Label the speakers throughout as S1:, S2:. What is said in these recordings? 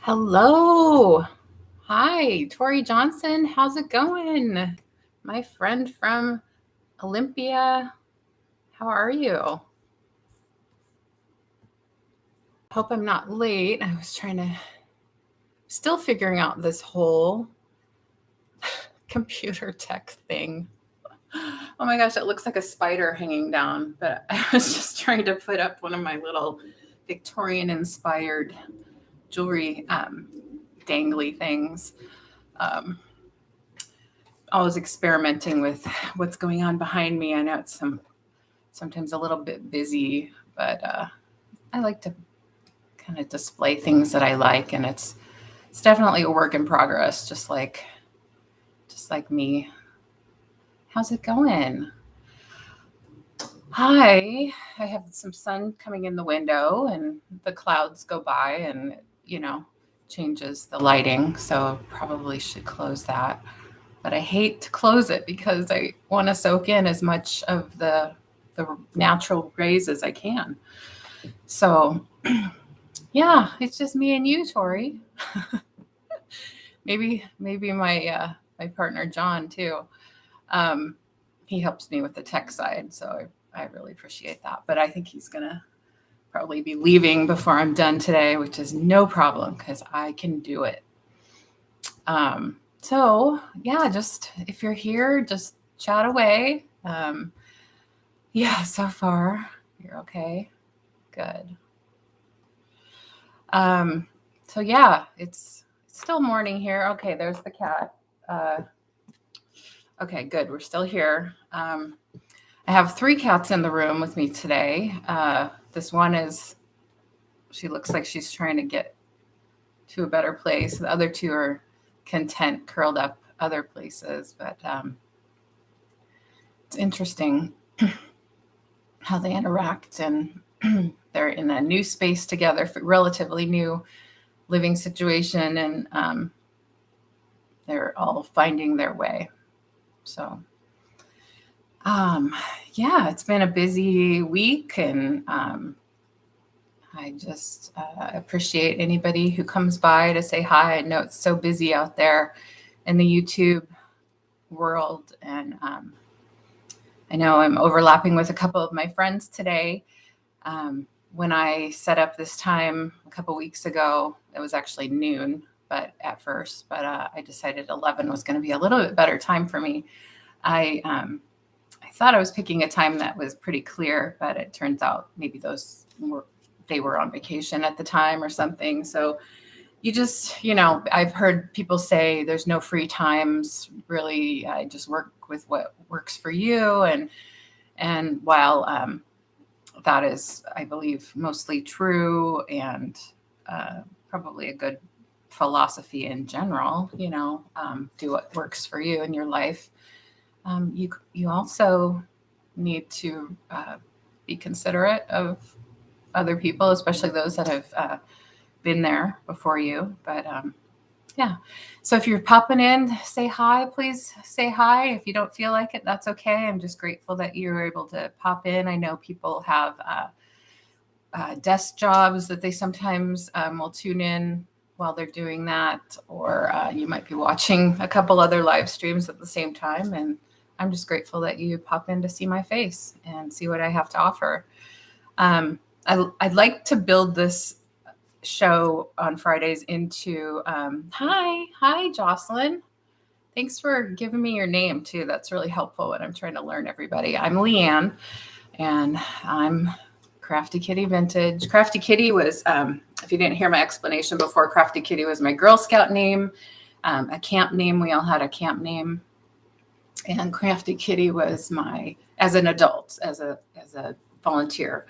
S1: Hello. Hi, Tori Johnson. How's it going? My friend from Olympia. How are you? Hope I'm not late. I was still figuring out this whole computer tech thing. Oh my gosh, it looks like a spider hanging down, but I was just trying to put up one of my little Victorian inspired jewelry dangly things. Um, I was experimenting with what's going on behind me. I know it's sometimes a little bit busy, but I like to kind of display things that I like, and it's definitely a work in progress, just like me. How's it going? Hi. I have some sun coming in the window, and the clouds go by, and you know changes the lighting, so probably should close that. But I hate to close it because I want to soak in as much of the natural rays as I can. So yeah, it's just me and you, Tori. Maybe my partner John too. Um, he helps me with the tech side, so I really appreciate that. But I think he's gonna probably be leaving before I'm done today, which is no problem because I can do it. So yeah, just if you're here, just chat away. Yeah, so far you're okay. Good. Um, so yeah, it's still morning here. Okay, there's the cat. Uh, okay, good. We're still here. I have three cats in the room with me today. This one she looks like she's trying to get to a better place. The other two are content, curled up other places. But it's interesting how they interact, and they're in a new space together, relatively new living situation, and they're all finding their way. So, um, yeah, it's been a busy week, and I just appreciate anybody who comes by to say hi. I know it's so busy out there in the YouTube world, and I know I'm overlapping with a couple of my friends today. When I set up this time a couple weeks ago, it was actually noon, but at first, but I decided 11 was going to be a little bit better time for me. I thought I was picking a time that was pretty clear, but it turns out maybe they were on vacation at the time or something. So I've heard people say there's no free times. Really, I just work with what works for you, and while that is, I believe, mostly true, and probably a good philosophy in general. Do what works for you in your life. You also need to be considerate of other people, especially those that have been there before you. But yeah, so if you're popping in, say hi. Please say hi. If you don't feel like it, that's okay. I'm just grateful that you were able to pop in. I know people have desk jobs that they sometimes will tune in while they're doing that, or you might be watching a couple other live streams at the same time. And I'm just grateful that you pop in to see my face and see what I have to offer. I'd like to build this show on Fridays into hi Jocelyn. Thanks for giving me your name too. That's really helpful when I'm trying to learn everybody. I'm Leanne, and I'm Crafty Kitty Vintage. Crafty Kitty was, if you didn't hear my explanation before, Crafty Kitty was my Girl Scout name, a camp name. We all had a camp name, and Crafty Kitty was as an adult, as a volunteer.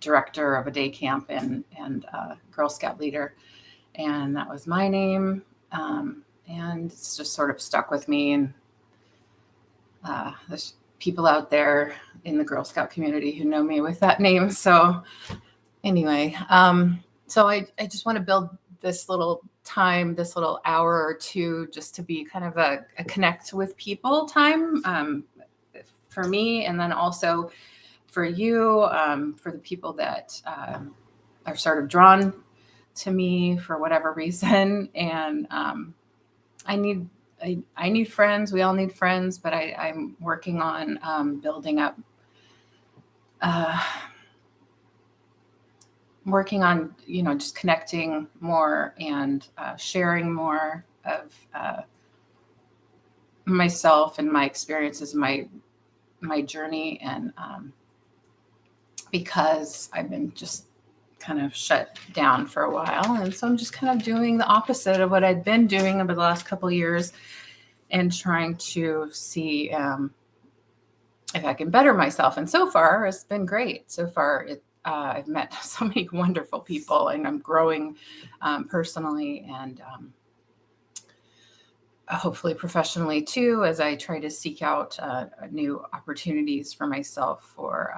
S1: Director of a day camp and Girl Scout leader, and that was my name. And it's just sort of stuck with me. And there's people out there in the Girl Scout community who know me with that name. So anyway, so I just want to build this little time, this little hour or two, just to be kind of a connect with people time for me, and then also for you, for the people that are sort of drawn to me for whatever reason. And I need friends. We all need friends, but I'm working on building up, working on, just connecting more and sharing more of myself and my experiences, my journey. And because I've been just kind of shut down for a while. And so I'm just kind of doing the opposite of what I'd been doing over the last couple of years and trying to see if I can better myself. And so far, it's been great. So far, I've met so many wonderful people, and I'm growing personally and hopefully professionally too, as I try to seek out new opportunities for myself for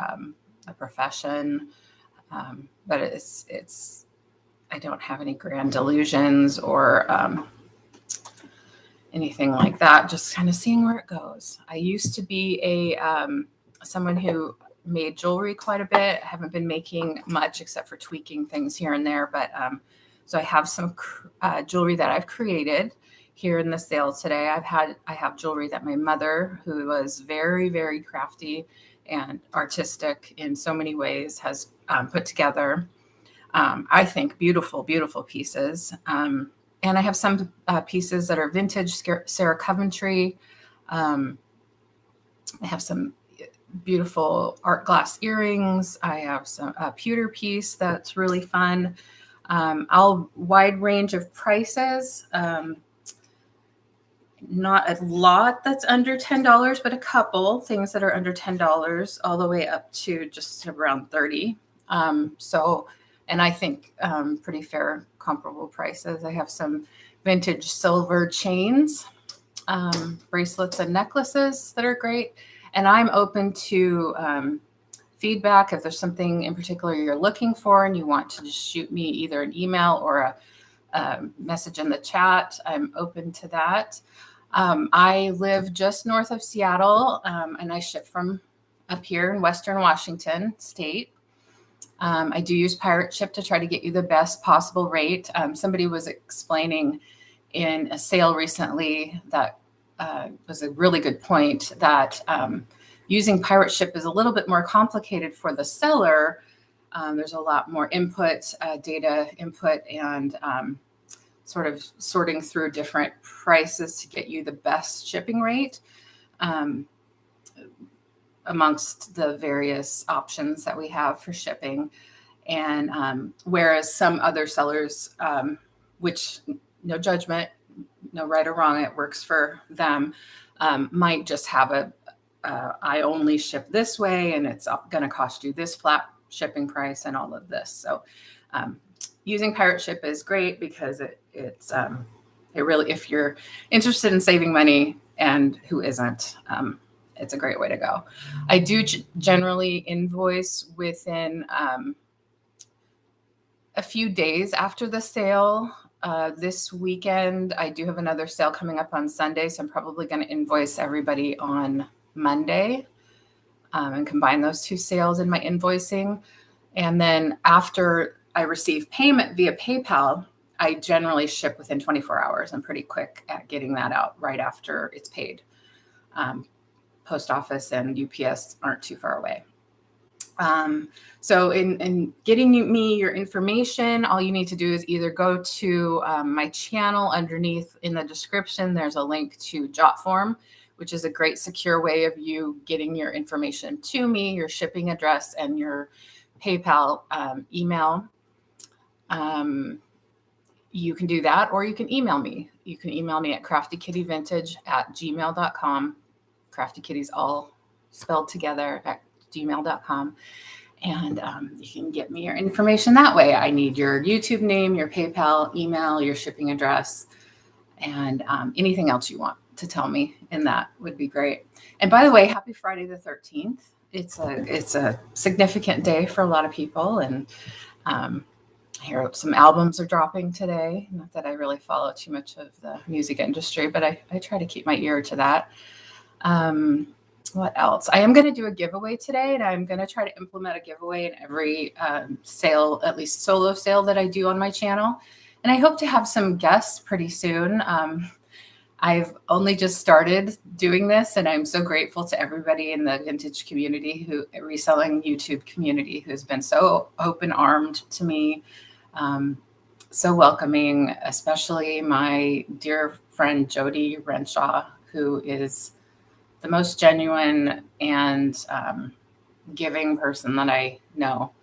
S1: a profession. But I don't have any grand delusions or anything like that. Just kind of seeing where it goes. I used to be someone who made jewelry quite a bit. I haven't been making much except for tweaking things here and there. But so I have some jewelry that I've created here in the sale today. I have jewelry that my mother, who was very, very crafty and artistic in so many ways, has put together. I think beautiful, beautiful pieces. And I have some pieces that are vintage Sarah Coventry. I have some beautiful art glass earrings. I have a pewter piece that's really fun. Wide range of prices. Not a lot that's under $10, but a couple things that are under $10, all the way up to just around $30. And I think pretty fair, comparable prices. I have some vintage silver chains, bracelets and necklaces that are great. And I'm open to feedback. If there's something in particular you're looking for and you want to just shoot me either an email or a message in the chat, I'm open to that. I live just north of Seattle, and I ship from up here in Western Washington State. I do use Pirate Ship to try to get you the best possible rate. Somebody was explaining in a sale recently that was a really good point, that using Pirate Ship is a little bit more complicated for the seller. There's a lot more input, data input, and sort of sorting through different prices to get you the best shipping rate amongst the various options that we have for shipping. And whereas some other sellers, which no judgment, no right or wrong, it works for them, might just have I only ship this way and it's going to cost you this flat shipping price and all of this. So using Pirate Ship is great because it really, if you're interested in saving money, and who isn't, it's a great way to go. I do generally invoice within a few days after the sale. This weekend, I do have another sale coming up on Sunday, so I'm probably going to invoice everybody on Monday and combine those two sales in my invoicing. And then after I receive payment via PayPal, I generally ship within 24 hours. I'm pretty quick at getting that out right after it's paid. Post office and UPS aren't too far away. So in getting me your information, all you need to do is either go to my channel. Underneath in the description, there's a link to Jotform, which is a great secure way of you getting your information to me, your shipping address and your PayPal email. You can do that, or you can email me. You can email me at craftykittyvintage@gmail.com. Crafty Kitties all spelled together at gmail.com. And you can get me your information that way. I need your YouTube name, your PayPal email, your shipping address, and anything else you want to tell me in that would be great. And by the way, happy Friday the 13th. It's a significant day for a lot of people. And I hear some albums are dropping today. Not that I really follow too much of the music industry, but I try to keep my ear to that. What else? I am going to do a giveaway today, and I'm going to try to implement a giveaway in every sale, at least solo sale that I do on my channel. And I hope to have some guests pretty soon. I've only just started doing this, and I'm so grateful to everybody in the vintage community, reselling YouTube community, who's been so open-armed to me, so welcoming, especially my dear friend Jody Renshaw, who is the most genuine and giving person that I know.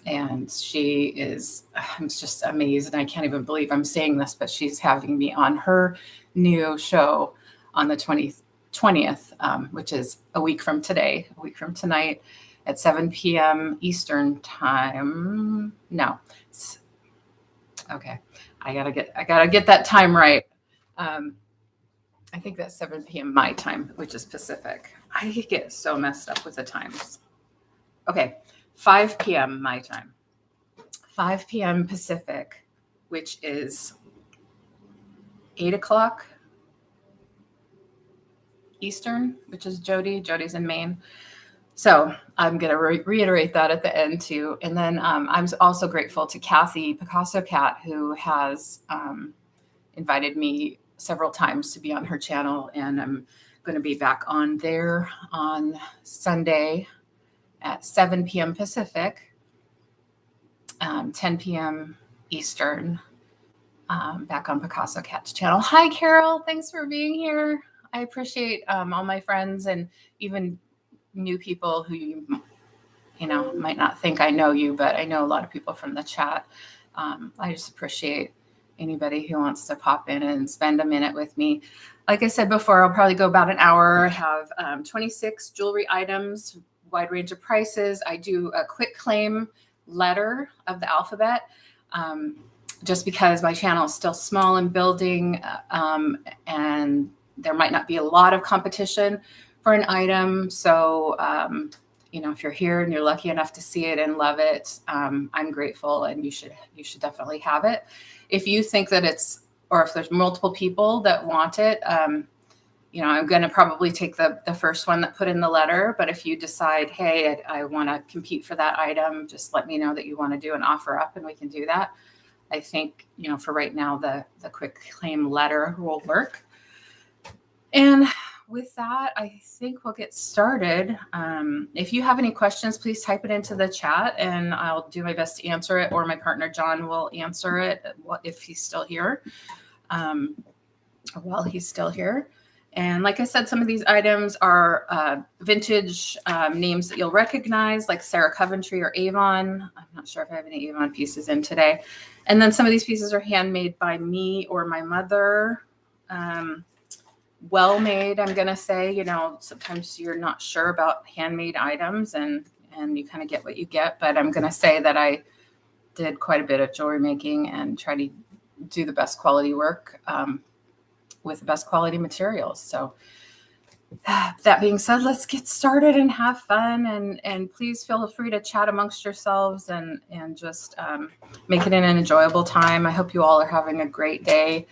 S1: And she is, I'm just amazed. And I can't even believe I'm saying this, but she's having me on her new show on the 20th, which is a week from tonight at 7 p.m. Eastern time. No. Okay. I gotta get that time right. I think that's 7 p.m. my time, which is Pacific. I get so messed up with the times. Okay, 5 p.m. my time. 5 p.m. Pacific, which is 8 o'clock Eastern, which is Jody's in Maine. So I'm going to reiterate that at the end too. And then I'm also grateful to Kathy Picasso Cat, who has invited me several times to be on her channel, and I'm going to be back on there on Sunday at 7 p.m. Pacific, 10 p.m. Eastern, back on Picasso Cat's channel. Hi, Carol. Thanks for being here. I appreciate all my friends and even new people who you might not think I know you, but I know a lot of people from the chat. I just appreciate anybody who wants to pop in and spend a minute with me. Like I said before, I'll probably go about an hour. I have 26 jewelry items, wide range of prices. I do a quick claim letter of the alphabet, just because my channel is still small and building, and there might not be a lot of competition for an item. So, if you're here and you're lucky enough to see it and love it, I'm grateful, and you should definitely have it. If you think that or if there's multiple people that want it, I'm going to probably take the first one that put in the letter. But if you decide, hey, I want to compete for that item, just let me know that you want to do an offer up, and we can do that. I think, for right now, the quick claim letter will work. And with that, I think we'll get started. If you have any questions, please type it into the chat, and I'll do my best to answer it, or my partner John will answer it if he's still here, while he's still here. And like I said, some of these items are vintage names that you'll recognize, like Sarah Coventry or Avon. I'm not sure if I have any Avon pieces in today. And then some of these pieces are handmade by me or my mother. Well made, I'm going to say. Sometimes you're not sure about handmade items, and you kind of get what you get. But I'm going to say that I did quite a bit of jewelry making and try to do the best quality work with the best quality materials. So that being said, let's get started and have fun. And please feel free to chat amongst yourselves and just make it an enjoyable time. I hope you all are having a great day.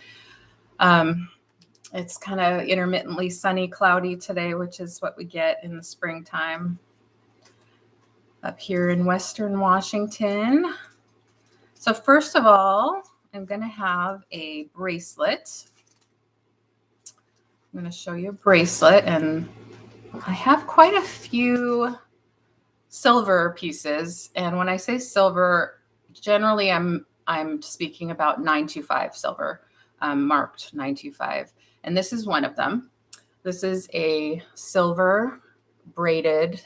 S1: It's kind of intermittently sunny, cloudy today, which is what we get in the springtime up here in Western Washington. So first of all, I'm going to have a bracelet. I'm going to show you a bracelet, and I have quite a few silver pieces. And when I say silver, generally I'm speaking about 925 silver, marked 925. And this is one of them. This is a silver braided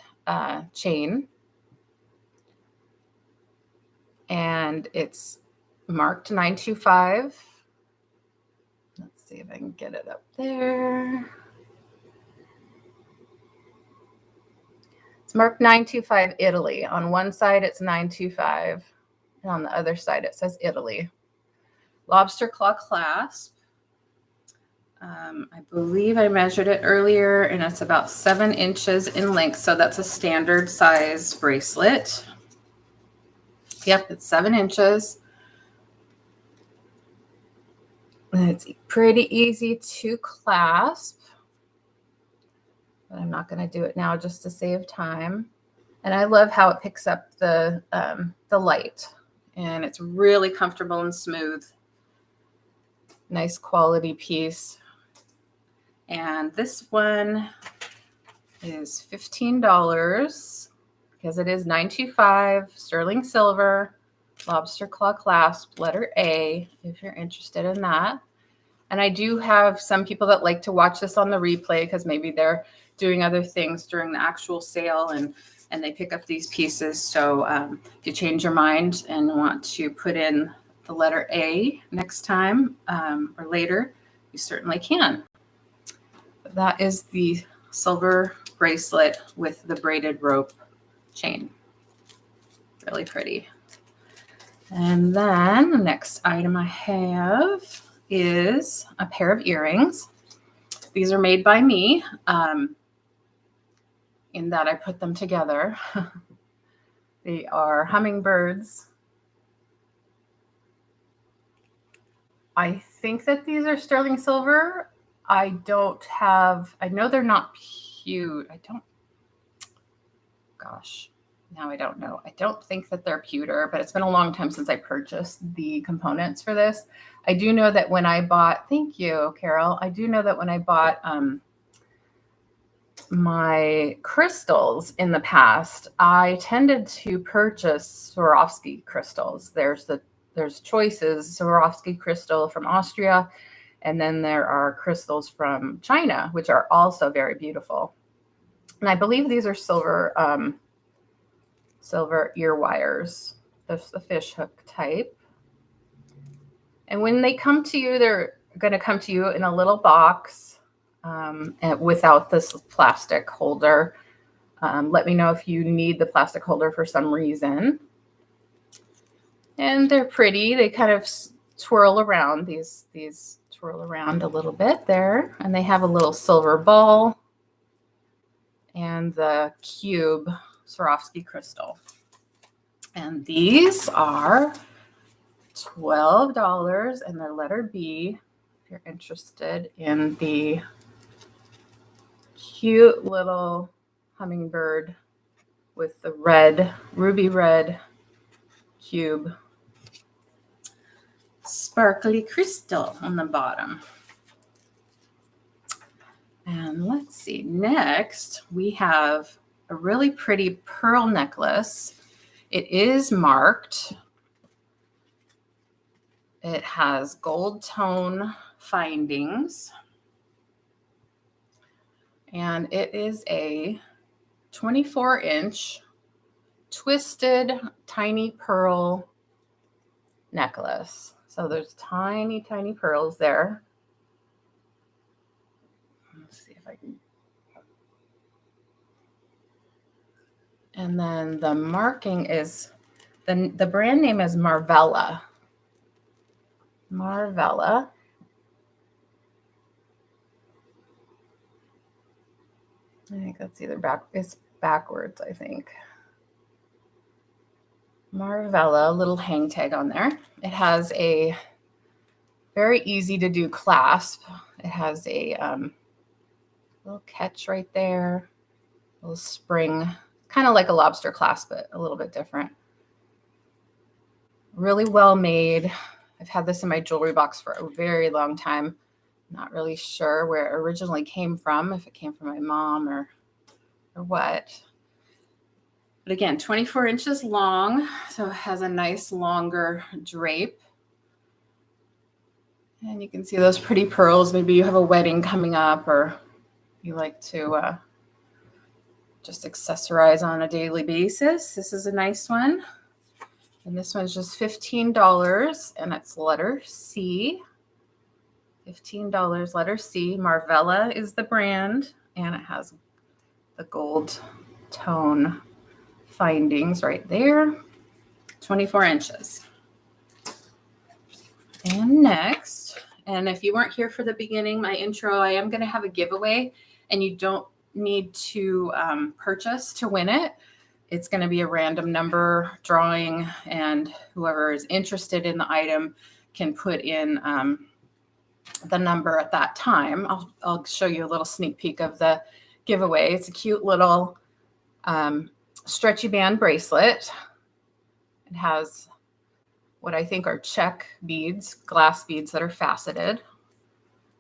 S1: chain. And it's marked 925. Let's see if I can get it up there. It's marked 925 Italy. On one side, it's 925. And on the other side, it says Italy. Lobster claw clasp. I believe I measured it earlier, and it's about 7 inches in length. So that's a standard size bracelet. Yep, it's 7 inches. And it's pretty easy to clasp. but I'm not going to do it now just to save time. And I love how it picks up the light, and it's really comfortable and smooth. Nice quality piece. And this one is $15 because it is 925 sterling silver, lobster claw clasp, letter A, if you're interested in that. And I do have some people that like to watch this on the replay because maybe they're doing other things during the actual sale and they pick up these pieces. So if you change your mind and want to put in the letter A next time or later, you certainly can. But that is the silver bracelet with the braided rope chain. Really pretty. And then the next item I have is a pair of earrings. These are made by me in that I put them together. They are hummingbirds. I think that these are sterling silver. I know they're not pewter. Now I don't know. I don't think that they're pewter, but it's been a long time since I purchased the components for this. I do know that when I bought, thank you, Carol. I do know that when I bought my crystals in the past, I tended to purchase Swarovski crystals. There's choices, Swarovski crystal from Austria, and then there are crystals from China, which are also very beautiful. And I believe these are silver ear wires. There's the fish hook type. And when they come to you, they're going to come to you in a little box and without this plastic holder. Let me know if you need the plastic holder for some reason. And they're pretty. They kind of twirl around. These twirl around a little bit there. And they have a little silver ball and the cube Swarovski crystal. And these are $12 and they're letter B if you're interested in the cute little hummingbird with the red, ruby red cube sparkly crystal on the bottom. And let's see, next we have a really pretty pearl necklace. It is marked. It has gold tone findings. And it is a 24-inch twisted tiny pearl necklace. So there's tiny, tiny pearls there. Let's see if I can. And then the marking is, the brand name is Marvella. Marvella. I think that's either it's backwards, I think. Marvella, little hang tag on there. It has a very easy to do clasp. It has a little catch right there, a little spring, kind of like a lobster clasp, but a little bit different. Really well made. I've had this in my jewelry box for a very long time. Not really sure where it originally came from, if it came from my mom or what. But again, 24 inches long, so it has a nice longer drape. And you can see those pretty pearls. Maybe you have a wedding coming up or you like to just accessorize on a daily basis. This is a nice one. And this one's just $15, and it's letter C. $15, letter C. Marvella is the brand, and it has the gold tone findings right there. 24 inches. And next, and if you weren't here for the beginning, my intro, I am going to have a giveaway, and you don't need to purchase to win it. It's going to be a random number drawing, and whoever is interested in the item can put in the number at that time. I'll show you a little sneak peek of the giveaway. It's a cute little stretchy band bracelet. It has what I think are check beads, glass beads that are faceted.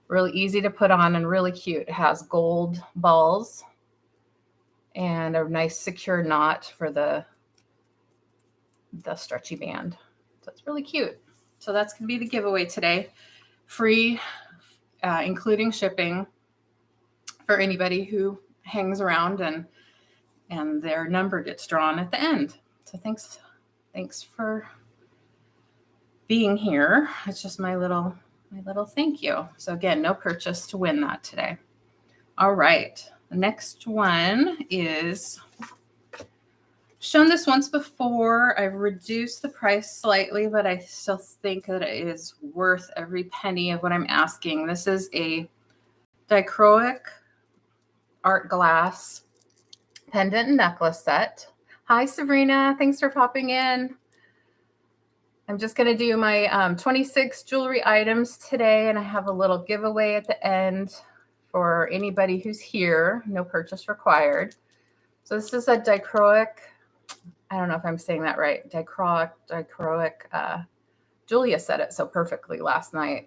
S1: Really easy to put on and really cute. It has gold balls and a nice secure knot for the stretchy band. So it's really cute. So that's going to be the giveaway today. Free, including shipping for anybody who hangs around, and their number gets drawn at the end. So thanks for being here. It's just my little thank you. So again, no purchase to win that today. All right. The next one is, shown this once before. I've reduced the price slightly, but I still think that it is worth every penny of what I'm asking. This is a dichroic art glass pendant and necklace set. Hi, Sabrina. Thanks for popping in. I'm just going to do my 26 jewelry items today, and I have a little giveaway at the end for anybody who's here. No purchase required. So this is a dichroic, I don't know if I'm saying that right, dichroic, Julia said it so perfectly last night.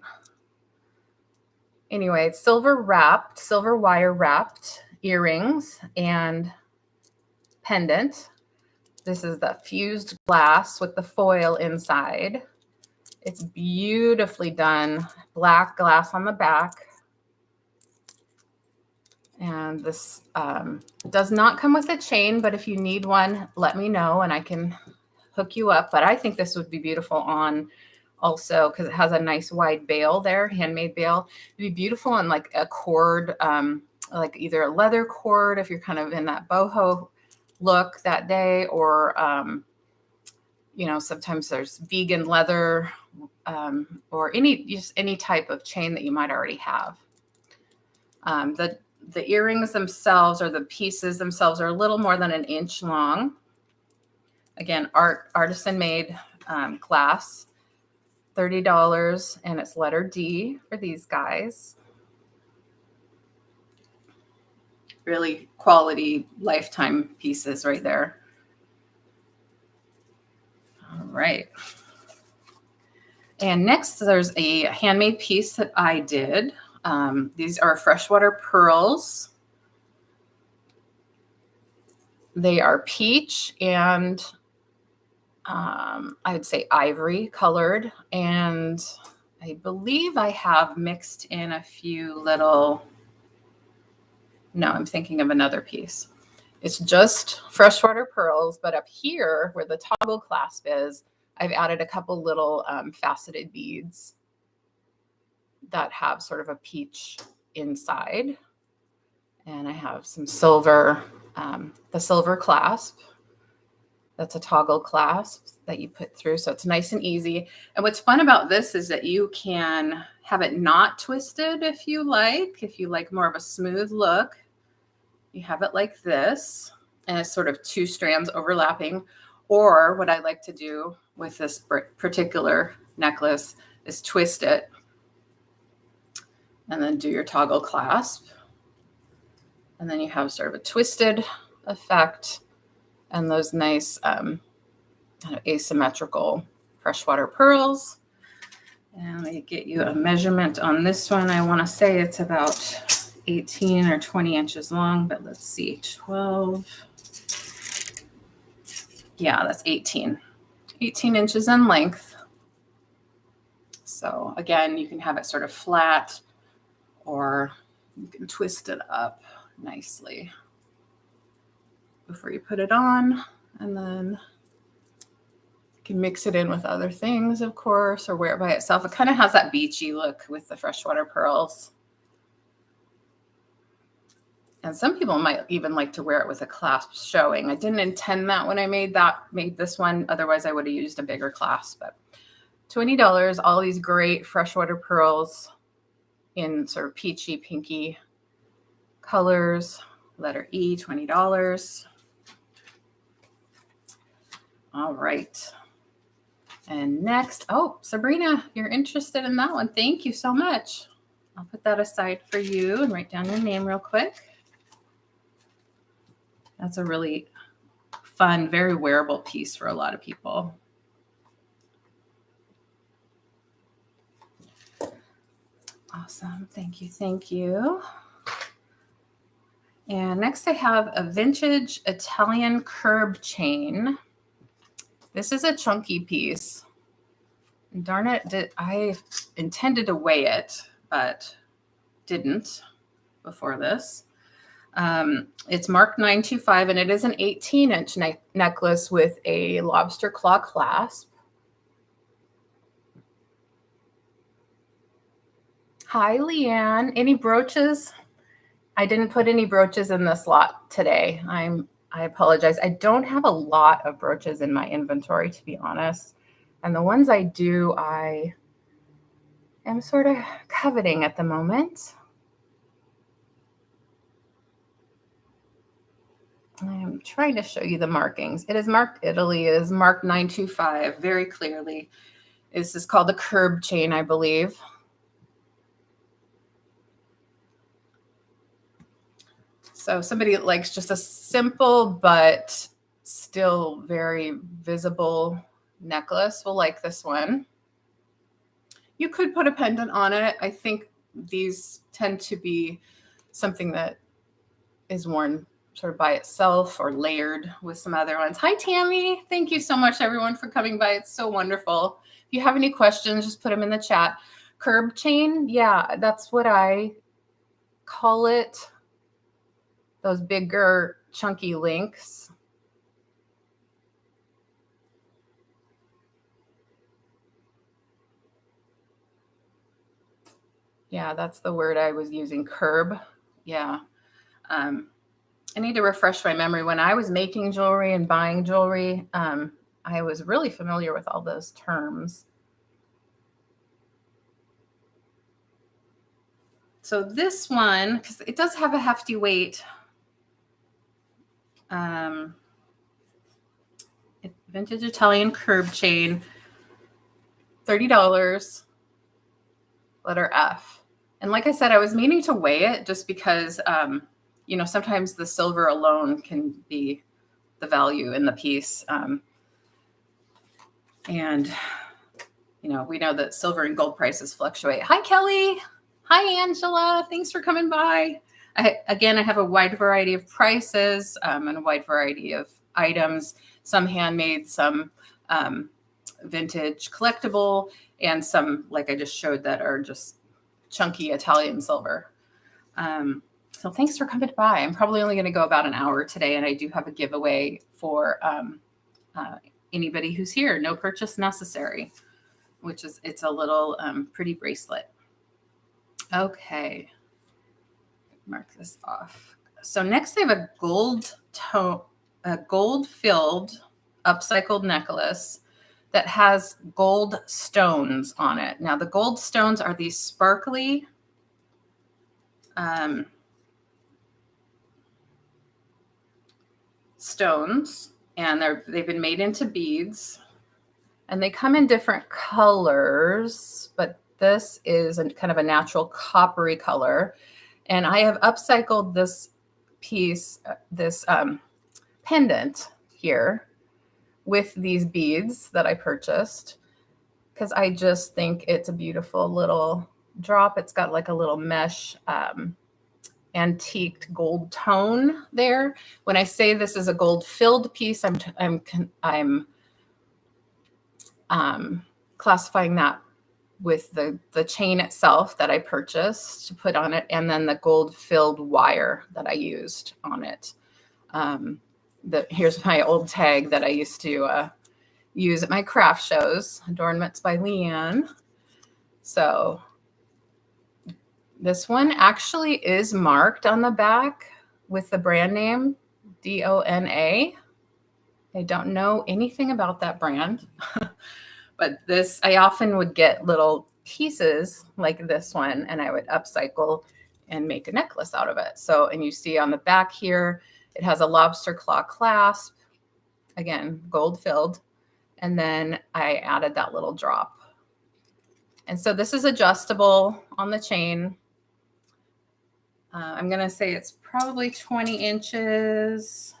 S1: Anyway, it's silver wire wrapped earrings and pendant. This is the fused glass with the foil inside. It's beautifully done. Black glass on the back. And this does not come with a chain, but if you need one, let me know and I can hook you up. But I think this would be beautiful on also because it has a nice wide bail there, handmade bail. It'd be beautiful on like a cord, like either a leather cord if you're kind of in that boho look that day, or sometimes there's vegan leather, or any type of chain that you might already have. The earrings themselves, or the pieces themselves, are a little more than 1 inch long. Again, artisan made glass, $30, and it's letter D for these guys. Really quality lifetime pieces right there. All right. And next, there's a handmade piece that I did. These are freshwater pearls. They are peach and I would say ivory colored. And I believe I have mixed in a few little, no, I'm thinking of another piece. It's just freshwater pearls, but up here where the toggle clasp is, I've added a couple little faceted beads that have sort of a peach inside. And I have some silver, the silver clasp. That's a toggle clasp that you put through. So it's nice and easy. And what's fun about this is that you can have it not twisted if you like more of a smooth look. You have it like this, and it's sort of 2 strands overlapping. Or what I like to do with this particular necklace is twist it and then do your toggle clasp. And then you have sort of a twisted effect and those nice kind of asymmetrical freshwater pearls. And let me get you a measurement on this one. I want to say it's about 18 or 20 inches long, but let's see, 12. Yeah, that's 18 inches in length. So again, you can have it sort of flat, or you can twist it up nicely before you put it on. And then you can mix it in with other things, of course, or wear it by itself. It kind of has that beachy look with the freshwater pearls. And some people might even like to wear it with a clasp showing. I didn't intend that when I made this one. Otherwise, I would have used a bigger clasp. But $20, all these great freshwater pearls in sort of peachy, pinky colors. Letter E, $20. All right. And next, oh, Sabrina, you're interested in that one. Thank you so much. I'll put that aside for you and write down your name real quick. That's a really fun, very wearable piece for a lot of people. Awesome. Thank you. Thank you. And next I have a vintage Italian curb chain. This is a chunky piece. Darn it, I intended to weigh it, but didn't before this. It's marked 925, and it is an 18-inch necklace with a lobster claw clasp. Hi, Leanne. Any brooches? I didn't put any brooches in this lot today. I apologize. I don't have a lot of brooches in my inventory, to be honest. And the ones I do, I am sort of coveting at the moment. I'm trying to show you the markings. It is marked Italy. It is marked 925 very clearly. This is called the curb chain, I believe. So somebody that likes just a simple but still very visible necklace will like this one. You could put a pendant on it. I think these tend to be something that is worn sort of by itself or layered with some other ones. Hi, Tammy. Thank you so much, everyone, for coming by. It's so wonderful. If you have any questions, just put them in the chat. Curb chain, yeah, that's what I call it. Those bigger, chunky links. Yeah, that's the word I was using, curb. Yeah. I need to refresh my memory. When I was making jewelry and buying jewelry, I was really familiar with all those terms. So this one, because it does have a hefty weight, vintage Italian curb chain, $30, letter F. And like I said, I was meaning to weigh it just because, sometimes the silver alone can be the value in the piece. And we know that silver and gold prices fluctuate. Hi, Kelly. Hi, Angela. Thanks for coming by. I have a wide variety of prices and a wide variety of items, some handmade, some vintage collectible, and some, like I just showed, that are just chunky Italian silver. So thanks for coming by. I'm probably only going to go about an hour today, and I do have a giveaway for anybody who's here. No purchase necessary, it's a little pretty bracelet. Okay. Mark this off. So next I have a gold-filled upcycled necklace that has gold stones on it. Now the gold stones are these sparkly stones, and they've been made into beads, and they come in different colors, but this is kind of a natural coppery color. And I have upcycled this piece, this pendant here, with these beads that I purchased, because I just think it's a beautiful little drop. It's got like a little mesh antiqued gold tone there. When I say this is a gold filled piece, I'm classifying that with the chain itself that I purchased to put on it, and then the gold filled wire that I used on it. Here's my old tag that I used to use at my craft shows, Adornments by Leanne. So this one actually is marked on the back with the brand name Dona. I don't know anything about that brand, but I often would get little pieces like this one, and I would upcycle and make a necklace out of it. So, and you see on the back here, it has a lobster claw clasp, again, gold filled. And then I added that little drop. And so this is adjustable on the chain. I'm going to say it's probably 20 inches.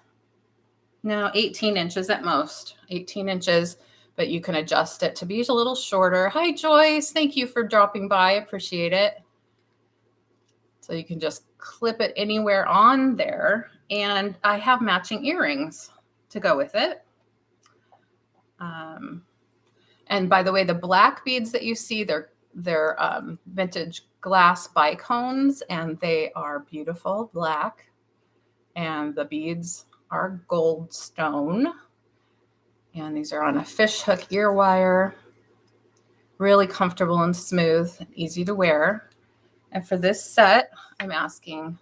S1: No, 18 inches at most, 18 inches, but you can adjust it to be a little shorter. Hi, Joyce. Thank you for dropping by. I appreciate it. So you can just clip it anywhere on there. And I have matching earrings to go with it. And by the way, the black beads that you see, they're vintage glass bicones, and they are beautiful black. And the beads are gold stone. And these are on a fish hook ear wire. Really comfortable and smooth, easy to wear. And for this set, I'm asking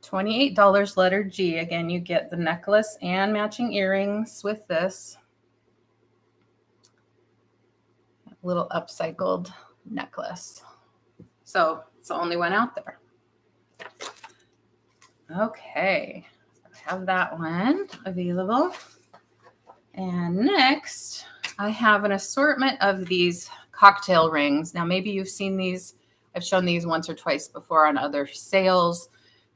S1: $28, letter G. Again, you get the necklace and matching earrings with this little upcycled necklace. So it's the only one out there. Okay, I have that one available. And next, I have an assortment of these cocktail rings. Now, maybe you've seen these. I've shown these once or twice before on other sales.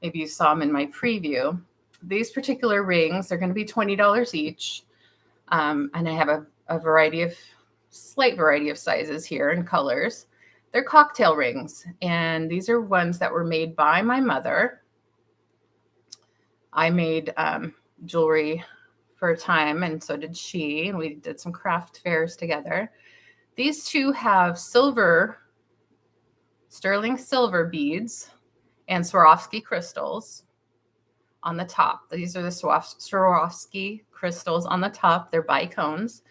S1: Maybe you saw them in my preview. These particular rings, they're going to be $20 each. And I have a slight variety of sizes here and colors. They're cocktail rings. And these are ones that were made by my mother. I made jewelry for a time, and so did she. And we did some craft fairs together. These two have sterling silver beads and Swarovski crystals on the top. These are the Swarovski crystals on the top. They're bicones.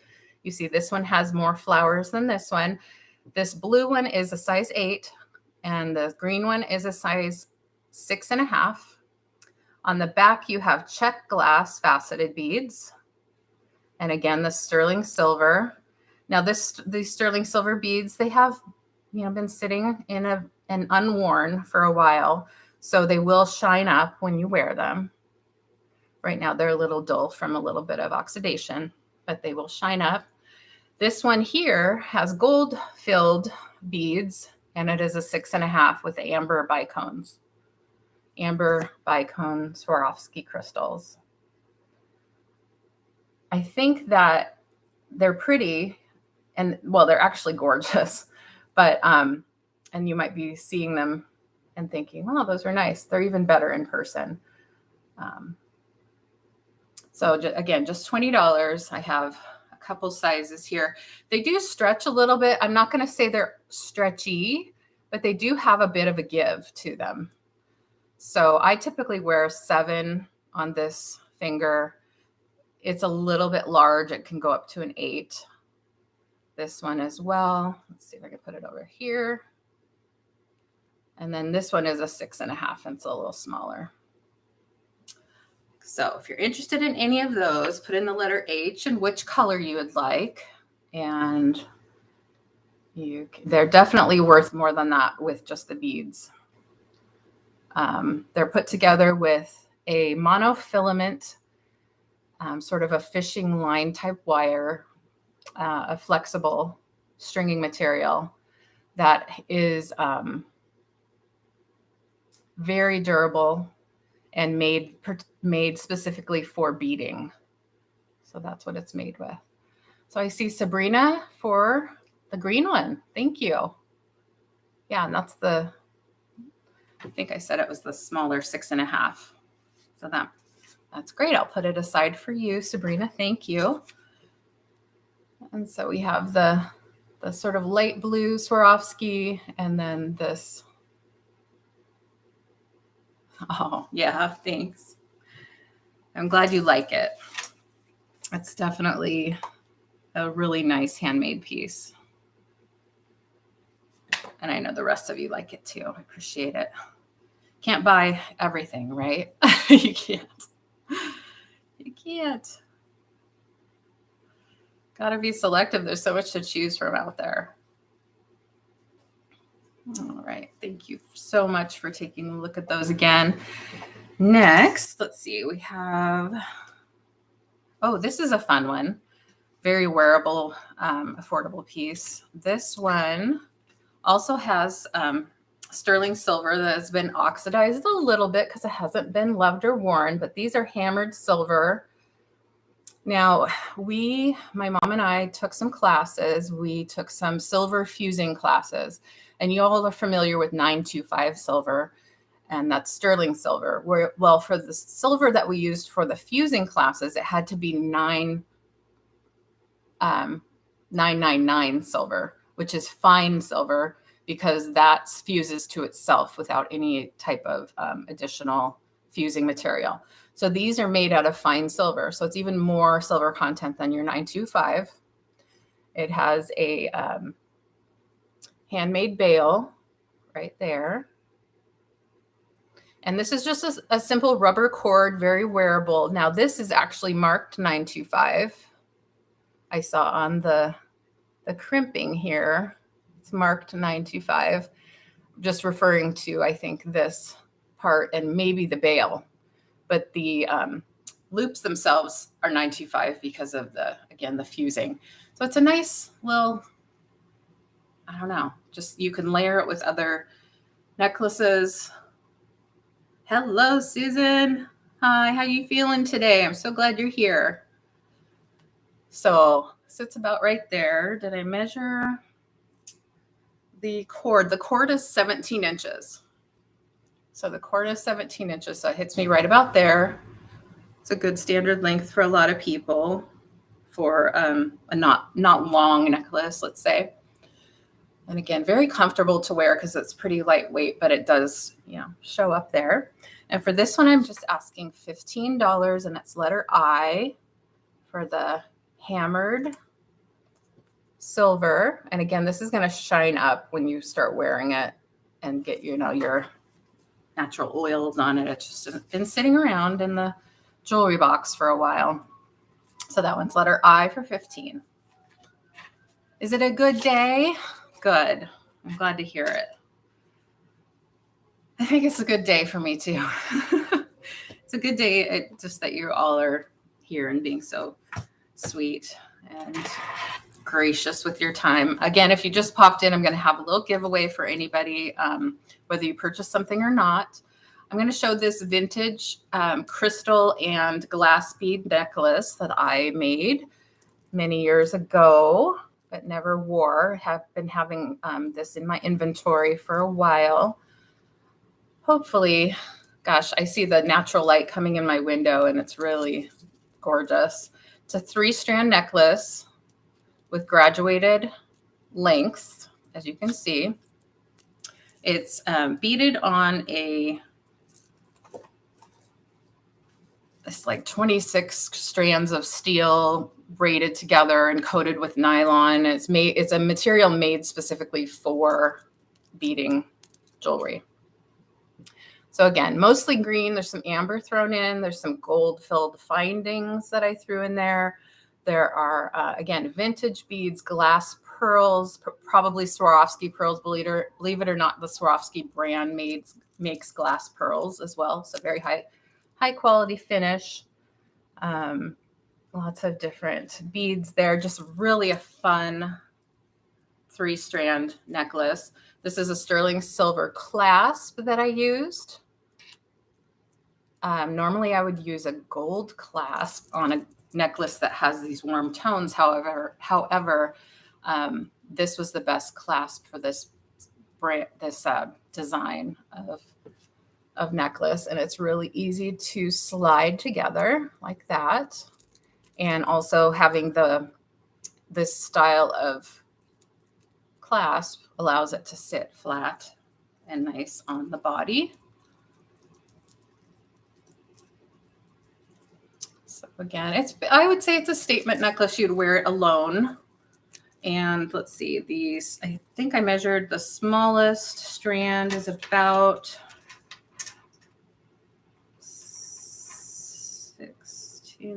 S1: You see this one has more flowers than this one. This blue one is a size 8, and the green one is a size 6.5. On the back, you have check glass faceted beads. And again, the sterling silver. Now, these sterling silver beads, they have, been sitting in and unworn for a while. So they will shine up when you wear them. Right now, they're a little dull from a little bit of oxidation, but they will shine up. This one here has gold-filled beads, and it is a 6.5 with amber bicones. Amber bicone Swarovski crystals. I think that they're pretty, and well, they're actually gorgeous, but and you might be seeing them and thinking, oh, those are nice. They're even better in person. So again, just $20. I have a couple sizes here. They do stretch a little bit. I'm not going to say they're stretchy, but they do have a bit of a give to them. So I typically wear a 7 on this finger. It's a little bit large. It can go up to an 8. This one as well. Let's see if I can put it over here. And then this one is a 6.5, and it's a little smaller. So if you're interested in any of those, put in the letter H and which color you would like. And they're definitely worth more than that with just the beads. They're put together with a monofilament, sort of a fishing line type wire, a flexible stringing material that is very durable and made specifically for beading. So that's what it's made with. So I see Sabrina for the green one. Thank you. Yeah, and that's I think I said it was the smaller 6.5. So that's great. I'll put it aside for you, Sabrina. Thank you. And so we have the sort of light blue Swarovski, and then this. Oh, yeah, thanks. I'm glad you like it. It's definitely a really nice handmade piece. And I know the rest of you like it too. I appreciate it. Can't buy everything, right? You can't. You can't. Got to be selective. There's so much to choose from out there. All right. Thank you so much for taking a look at those again. Next, let's see. We have, this is a fun one. Very wearable, affordable piece. This one also has sterling silver that has been oxidized a little bit because it hasn't been loved or worn, but these are hammered silver Now, my mom and I took some classes. We took some silver fusing classes, and you all are familiar with 925 silver, and that's sterling silver. Well, for the silver that we used for the fusing classes, it had to be 999 silver, which is fine silver, because that fuses to itself without any type of additional fusing material. So these are made out of fine silver. So it's even more silver content than your 925. It has a handmade bail right there. And this is just a simple rubber cord, very wearable. Now this is actually marked 925. I saw on the crimping here, it's marked 925, just referring to, I think, this part and maybe the bail. But the loops themselves are 925 because of the fusing. So it's a nice little, I don't know, just you can layer it with other necklaces. Hello, Susan. Hi, how you feeling today? I'm so glad you're here. So it's about right there. Did I measure the cord? The cord is 17 inches. So the cord is 17 inches. So it hits me right about there. It's a good standard length for a lot of people for a not long necklace, let's say. And again, very comfortable to wear because it's pretty lightweight, but it does, show up there. And for this one, I'm just asking $15, and it's letter I for the hammered silver. And again, this is going to shine up when you start wearing it and get, your natural oils on it. It's just been sitting around in the jewelry box for a while. So that one's letter I for 15. Is it a good day? Good. I'm glad to hear it. I think it's a good day for me too. It's a good day, just that you all are here and being so sweet and gracious with your time. Again, if you just popped in, I'm going to have a little giveaway for anybody, whether you purchase something or not. I'm going to show this vintage crystal and glass bead necklace that I made many years ago, but never wore. Have been having this in my inventory for a while. Hopefully, gosh, I see the natural light coming in my window and it's really gorgeous. It's a 3-strand necklace with graduated lengths, as you can see. It's beaded on it's like 26 strands of steel braided together and coated with nylon. It's a material made specifically for beading jewelry. So again, mostly green. There's some amber thrown in. There's some gold-filled findings that I threw in there. There are, again, vintage beads, glass pearls, probably Swarovski pearls. Believe it or not, the Swarovski brand makes glass pearls as well. So very high quality finish. Lots of different beads there. Just really a fun 3-strand necklace. This is a sterling silver clasp that I used. Normally I would use a gold clasp on a necklace that has these warm tones. However, this was the best clasp for this design of necklace, and it's really easy to slide together like that. And also having this style of clasp allows it to sit flat and nice on the body. So again, I would say it's a statement necklace. You'd wear it alone. And let's see, I think I measured the smallest strand is about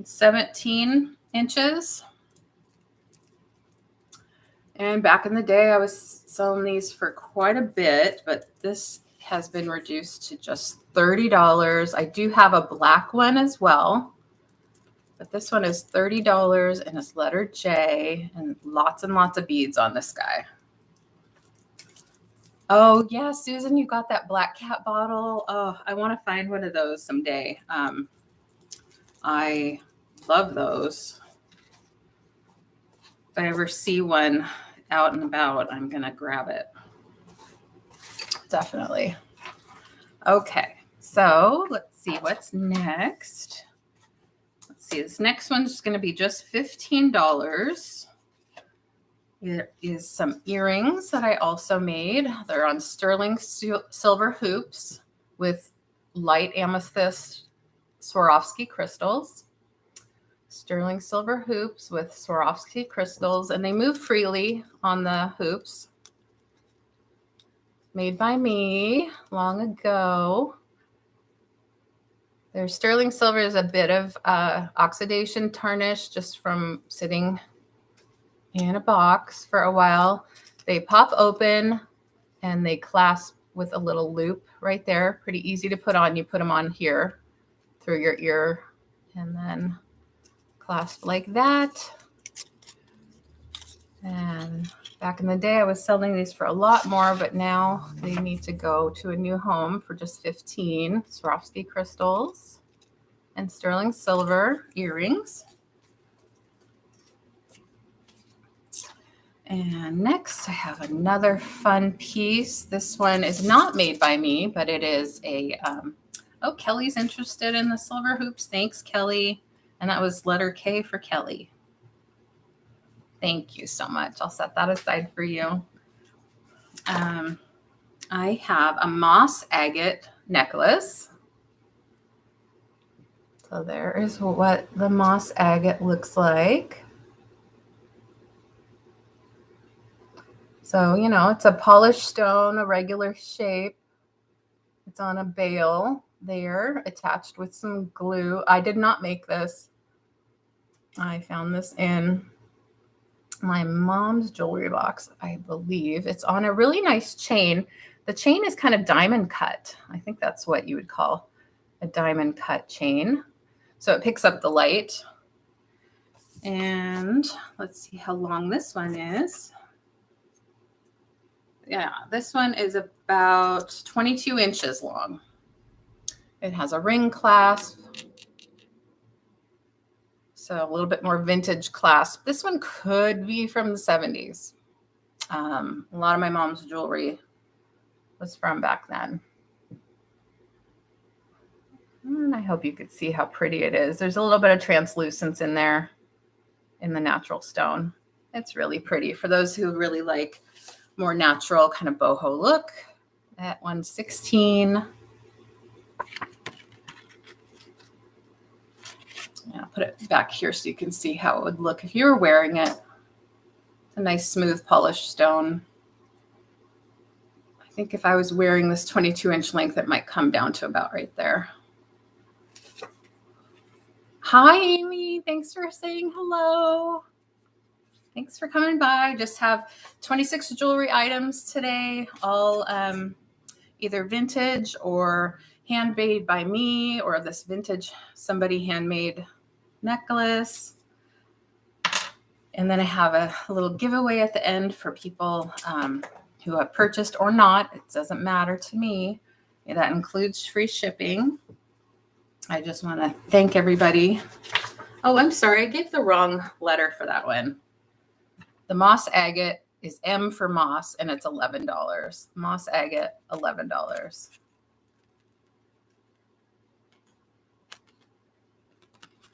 S1: 17 inches. And back in the day, I was selling these for quite a bit, but this has been reduced to just $30. I do have a black one as well, but this one is $30 and it's letter J and lots of beads on this guy. Oh yeah, Susan, you got that Black Cat bottle. Oh, I want to find one of those someday. I love those. if I ever see one out and about, I'm going to grab it. Definitely. Okay. So let's see what's next. Let's see. This next one's going to be just $15. There is some earrings that I also made. They're on sterling silver hoops with light amethyst Swarovski crystals. Sterling silver hoops with Swarovski crystals, and they move freely on the hoops. Made by me long ago. Their sterling silver is a bit of oxidation tarnish just from sitting in a box for a while. They pop open and they clasp with a little loop right there. Pretty easy to put on. You put them on here through your ear and then clasp like that. And back in the day, I was selling these for a lot more, but now they need to go to a new home for just 15 Swarovski crystals and sterling silver earrings. And next, I have another fun piece. This one is not made by me, but it is a, oh, Kelly's interested in the silver hoops. Thanks, Kelly. And that was letter K for Kelly. Thank you so much. I'll set that aside for you. I have a moss agate necklace. So there is what the moss agate looks like. So, you know, it's a polished stone, a regular shape. It's on a bail there, attached with some glue. I did not make this. I found this in my mom's jewelry box, I believe. It's on a really nice chain. The chain is kind of diamond cut. I think that's what you would call a diamond cut chain. So it picks up the light. And let's see how long this one is. Yeah, this one is about 22 inches long. It has a ring clasp. So a little bit more vintage clasp. This one could be from the 70s. A lot of my mom's jewelry was from back then. And I hope you could see how pretty it is. There's a little bit of translucence in there in the natural stone. It's really pretty for those who really like more natural kind of boho look. At 116. I'll put it back here so you can see how it would look if you were wearing it. It's a nice smooth polished stone. I think if I was wearing this 22-inch length, it might come down to about right there. Hi, Amy. Thanks for saying hello. Thanks for coming by. Just have 26 jewelry items today, all either vintage or handmade by me, or this vintage somebody handmade necklace. And then I have a little giveaway at the end for people who have purchased or not. It doesn't matter to me. That includes free shipping. I just want to thank everybody. Oh, I'm sorry. I gave the wrong letter for that one. The moss agate is M for moss, and it's $11. Moss agate, $11.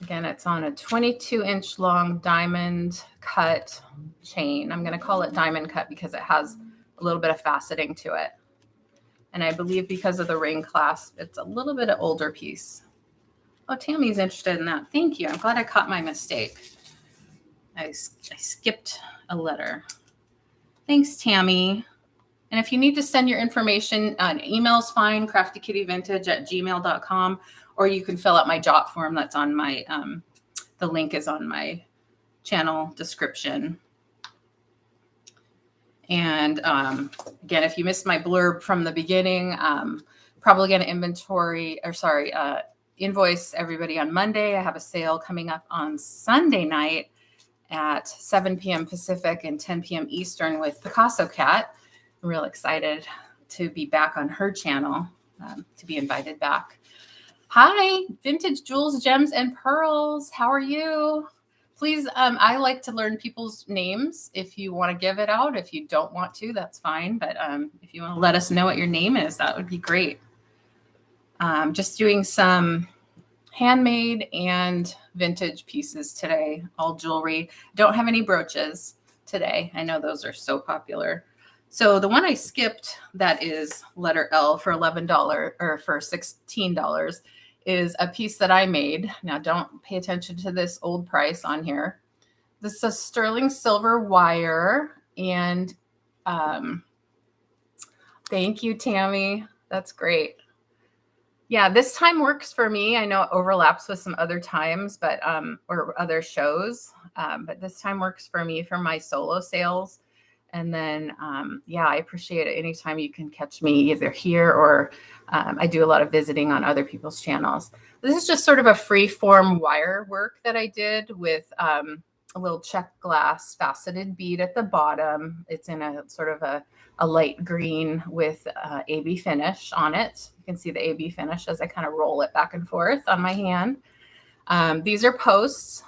S1: Again, it's on a 22-inch long diamond cut chain. I'm going to call it diamond cut because it has a little bit of faceting to it. And I believe because of the ring clasp, it's a little bit of older piece. Oh, Tammy's interested in that. Thank you. I'm glad I caught my mistake. I skipped a letter. Thanks, Tammy. And if you need to send your information, an email's fine, craftykittyvintage@gmail.com, or you can fill out my Jot form that's on my, the link is on my channel description. And again, if you missed my blurb from the beginning, probably going to invoice everybody on Monday. I have a sale coming up on Sunday night at 7 p.m. Pacific and 10 p.m. Eastern with Picasso Cat. I'm real excited to be back on her channel, to be invited back. Hi, Vintage Jewels, Gems, and Pearls. How are you? please, I like to learn people's names. If you want to give it out, if you don't want to, that's fine. But if you want to let us know what your name is, that would be great. Just doing some handmade and vintage pieces today, all jewelry. Don't have any brooches today. I know those are so popular. So the one I skipped that is letter L for $11 or for $16 is a piece that I made. Now don't pay attention to this old price on here. This is a sterling silver wire, and thank you, Tammy. That's great. Yeah, this time works for me. I know it overlaps with some other times, but or other shows, but this time works for me for my solo sales. And then, yeah, I appreciate it anytime you can catch me either here or I do a lot of visiting on other people's channels. This is just sort of a free form wire work that I did with a little check glass faceted bead at the bottom. It's in a sort of a light green with AB finish on it. You can see the AB finish as I kind of roll it back and forth on my hand. These are posts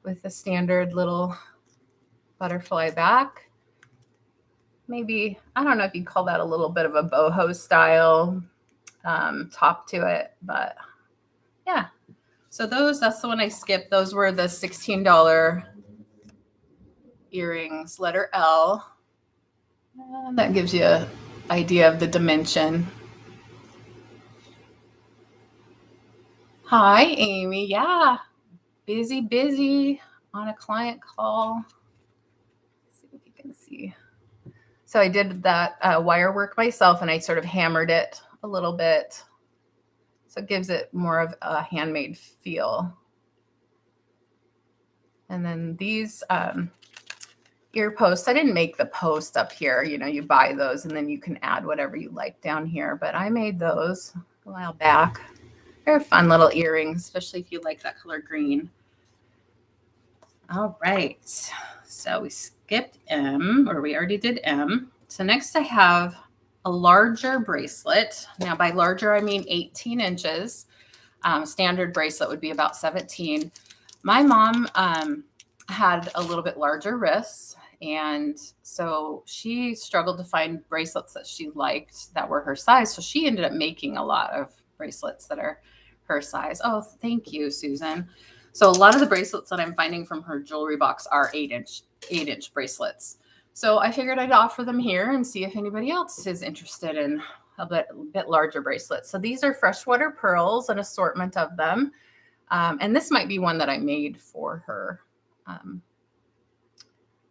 S1: with the standard little butterfly back. Maybe, I don't know if you'd call that a little bit of a boho style top to it, but yeah. So that's the one I skipped. Those were the $16 earrings, letter L. That gives you an idea of the dimension. Hi, Amy. Yeah, busy on a client call. Let's see if you can see. So I did that wire work myself, and I sort of hammered it a little bit. So it gives it more of a handmade feel. And then these ear posts, I didn't make the post up here. You know, you buy those and then you can add whatever you like down here. But I made those a while back. They're fun little earrings, especially if you like that color green. All right. So we skipped M, or we already did M. So next I have a larger bracelet. Now by larger, I mean 18 inches. Standard bracelet would be about 17. My mom had a little bit larger wrists, and so she struggled to find bracelets that she liked that were her size. So she ended up making a lot of bracelets that are her size. Oh, thank you, Susan. So a lot of the bracelets that I'm finding from her jewelry box are 8-inch bracelets. So I figured I'd offer them here and see if anybody else is interested in a bit larger bracelets. So these are freshwater pearls, an assortment of them. And this might be one that I made for her.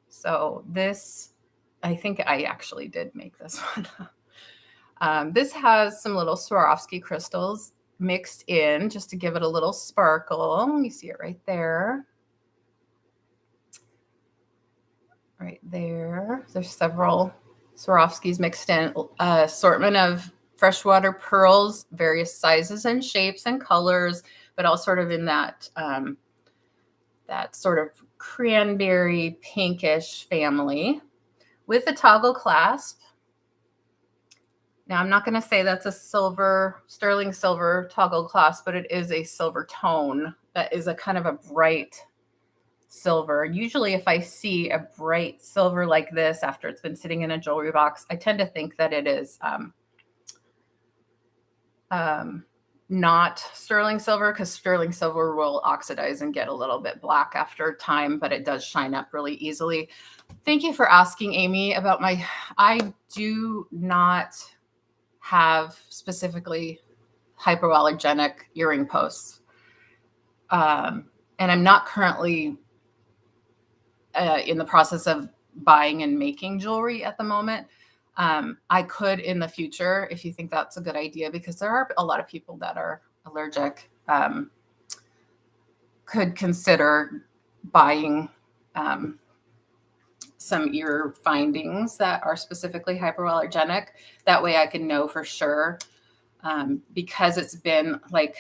S1: So this, I think I actually did make this one. This has some little Swarovski crystals mixed in just to give it a little sparkle. You see it right there. Right there. There's several Swarovskis mixed in. Assortment of freshwater pearls, various sizes and shapes and colors, but all sort of in that that sort of cranberry pinkish family with a toggle clasp. Now I'm not going to say that's a sterling silver toggle clasp, but it is a silver tone that is a kind of a bright silver. Usually if I see a bright silver like this after it's been sitting in a jewelry box, I tend to think that it is not sterling silver, because sterling silver will oxidize and get a little bit black after time, but it does shine up really easily. Thank you for asking, Amy, about I do not have specifically hypoallergenic earring posts. And I'm not currently in the process of buying and making jewelry at the moment. I could in the future, if you think that's a good idea, because there are a lot of people that are allergic, could consider buying some ear findings that are specifically hypoallergenic. That way I can know for sure, because it's been like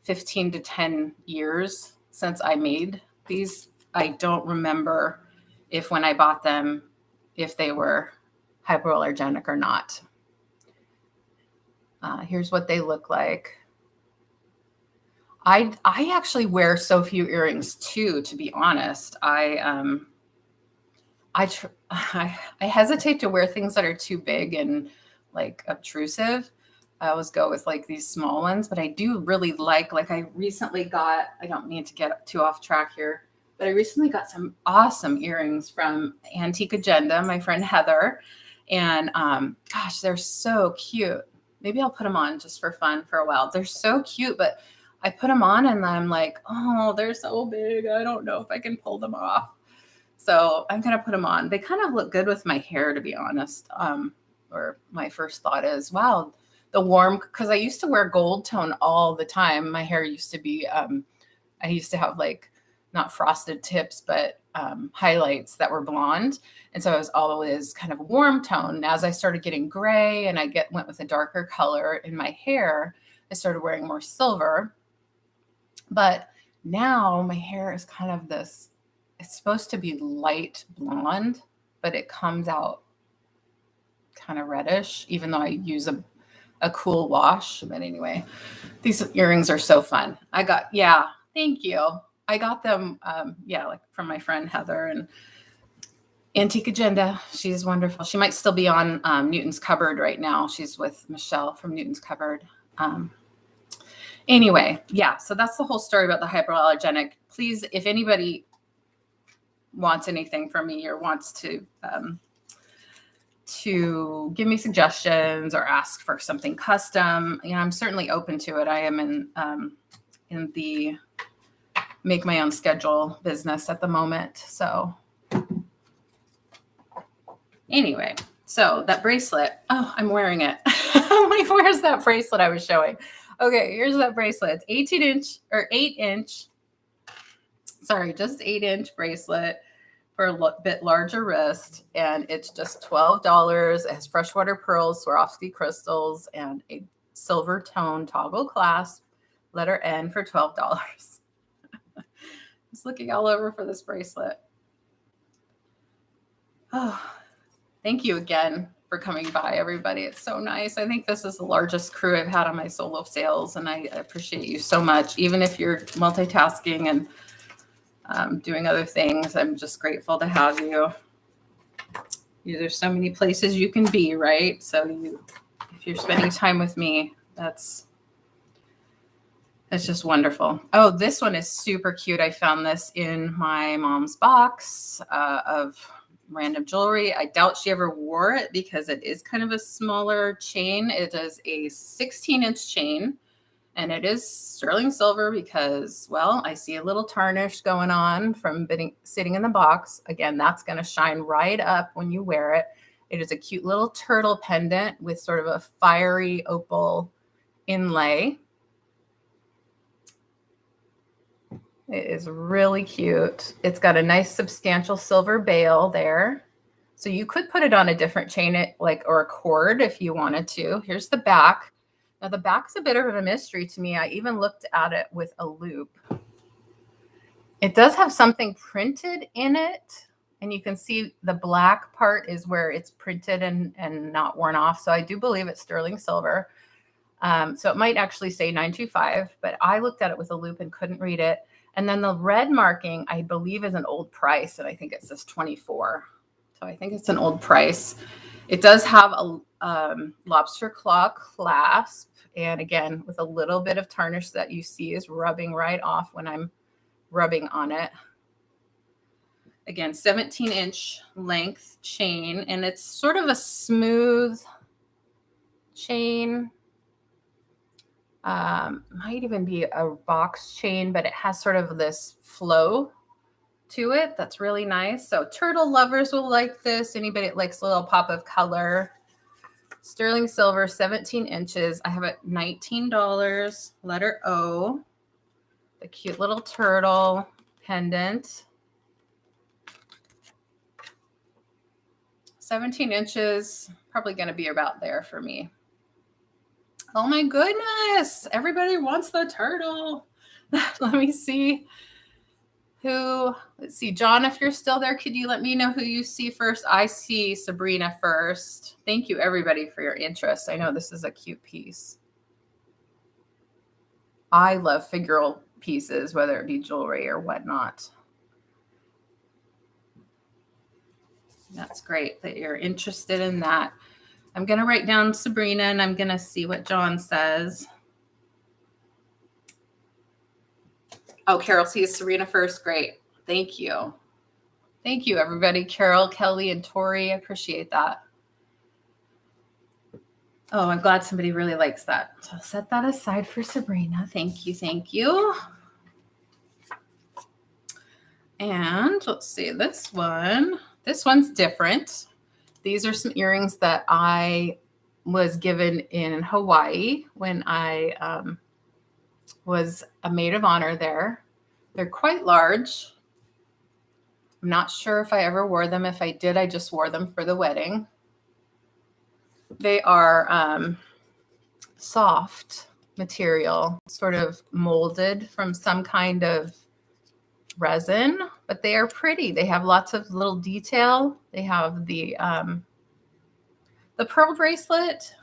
S1: 15 to 10 years since I made these. I don't remember if when I bought them, if they were hypoallergenic or not. Here's what they look like. I actually wear so few earrings too, to be honest. I hesitate to wear things that are too big and like obtrusive. I always go with like these small ones, but I do really like I recently got, I don't mean to get too off track here, but I recently got some awesome earrings from Antique Agenda, my friend Heather. And gosh, they're so cute. Maybe I'll put them on just for fun for a while. They're so cute, but I put them on and I'm like, oh, they're so big. I don't know if I can pull them off. So I'm going to put them on. They kind of look good with my hair, to be honest. Or my first thought is, wow, the warm, because I used to wear gold tone all the time. My hair used to be, I used to have like not frosted tips, but highlights that were blonde. And so I was always kind of warm tone. As I started getting gray and went with a darker color in my hair, I started wearing more silver. But now my hair is kind of this, it's supposed to be light blonde, but it comes out kind of reddish, even though I use a cool wash. But anyway, these earrings are so fun. Thank you. I got them, like from my friend Heather and Antique Agenda. She's wonderful. She might still be on Newton's Cupboard right now. She's with Michelle from Newton's Cupboard. Anyway, so that's the whole story about the hypoallergenic. Please, if anybody wants anything from me or wants to give me suggestions or ask for something custom, I'm certainly open to it. I am in the make my own schedule business at the moment. So anyway, so that bracelet, I'm wearing it. Like, where's that bracelet I was showing? Okay, here's that bracelet. It's 8-inch bracelet for a bit larger wrist, and it's just $12. It has freshwater pearls, Swarovski crystals, and a silver tone toggle clasp, letter N, for $12. I was looking all over for this bracelet. Oh, thank you again for coming by, everybody. It's so nice. I think this is the largest crew I've had on my solo sales, and I appreciate you so much. Even if you're multitasking and doing other things, I'm just grateful to have you. There's so many places you can be, right? So if you're spending time with me, that's just wonderful. Oh, this one is super cute. I found this in my mom's box of random jewelry. I doubt she ever wore it because it is kind of a smaller chain. It is a 16-inch chain. And it is sterling silver because, well, I see a little tarnish going on from sitting in the box. Again, that's going to shine right up when you wear it. It is a cute little turtle pendant with sort of a fiery opal inlay. It is really cute. It's got a nice substantial silver bail there. So you could put it on a different chain, or a cord if you wanted to. Here's the back. Now, the back's a bit of a mystery to me. I even looked at it with a loop. It does have something printed in it, and you can see the black part is where it's printed and not worn off. So I do believe it's sterling silver. So it might actually say 925, but I looked at it with a loop and couldn't read it. And then the red marking, I believe, is an old price, and I think it says 24. So I think it's an old price. It does have a lobster claw clasp. And again, with a little bit of tarnish that you see is rubbing right off when I'm rubbing on it. Again, 17-inch length chain. And it's sort of a smooth chain. Might even be a box chain, but it has sort of this flow to it that's really nice. So turtle lovers will like this. Anybody that likes a little pop of color. Sterling silver, 17 inches. I have it $19, letter O. The cute little turtle pendant. 17 inches, probably going to be about there for me. Oh my goodness. Everybody wants the turtle. Let me see. Let's see, John, if you're still there, could you let me know who you see first? I see Sabrina first. Thank you, everybody, for your interest. I know this is a cute piece. I love figural pieces, whether it be jewelry or whatnot. That's great that you're interested in that. I'm going to write down Sabrina and I'm going to see what John says. Oh, Carol sees Sabrina first. Great. Thank you. Thank you, everybody. Carol, Kelly, and Tori. I appreciate that. Oh, I'm glad somebody really likes that. So I'll set that aside for Sabrina. Thank you. Thank you. And let's see this one. This one's different. These are some earrings that I was given in Hawaii when I was a maid of honor there. They're quite large. I'm not sure if I ever wore them. If I did, I just wore them for the wedding. They are soft material, sort of molded from some kind of resin, but they are pretty. They have lots of little detail. They have the pearl bracelet.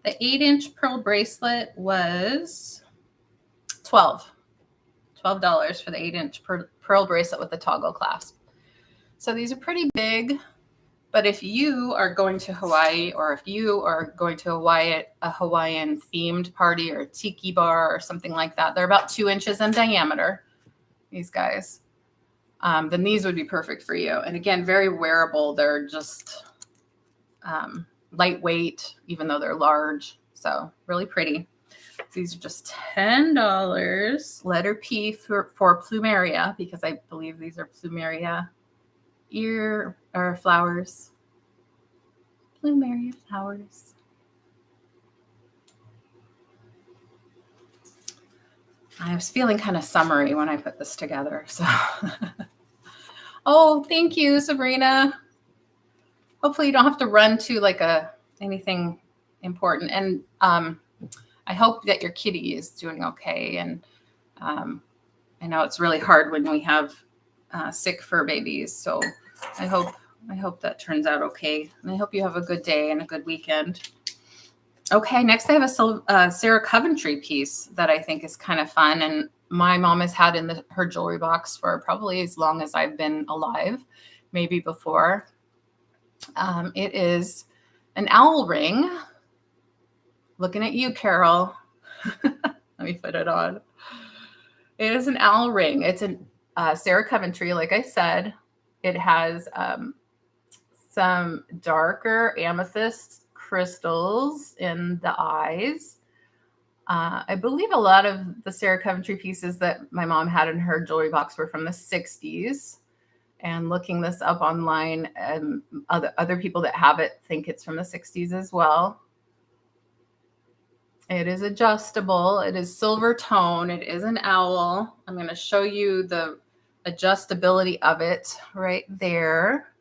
S1: The 8-inch pearl bracelet was $12 for the 8-inch pearl bracelet with the toggle clasp. So these are pretty big. But if you are going to Hawaii, or if you are going to a Hawaiian themed party or a tiki bar or something like that, they're about 2 inches in diameter, these guys. Then these would be perfect for you. And again, very wearable. They're just lightweight, even though they're large. So really pretty. These are just $10. Letter P for plumeria, because I believe these are plumeria ear or flowers. Plumeria flowers. I was feeling kind of summery when I put this together. So, oh, thank you, Sabrina. Hopefully you don't have to run to like anything important. And I hope that your kitty is doing okay. And I know it's really hard when we have sick fur babies. So I hope that turns out okay. And I hope you have a good day and a good weekend. Okay, next I have a Sarah Coventry piece that I think is kind of fun. And my mom has had in her jewelry box for probably as long as I've been alive, maybe before. It is an owl ring. Looking at you, Carol. Let me put it on. It is an owl ring. It's a Sarah Coventry, like I said. It has some darker amethyst crystals in the eyes. I believe a lot of the Sarah Coventry pieces that my mom had in her jewelry box were from the 60s. And looking this up online, other people that have it think it's from the 60s as well. It is adjustable. It is silver tone. It is an owl. I'm going to show you the adjustability of it right there.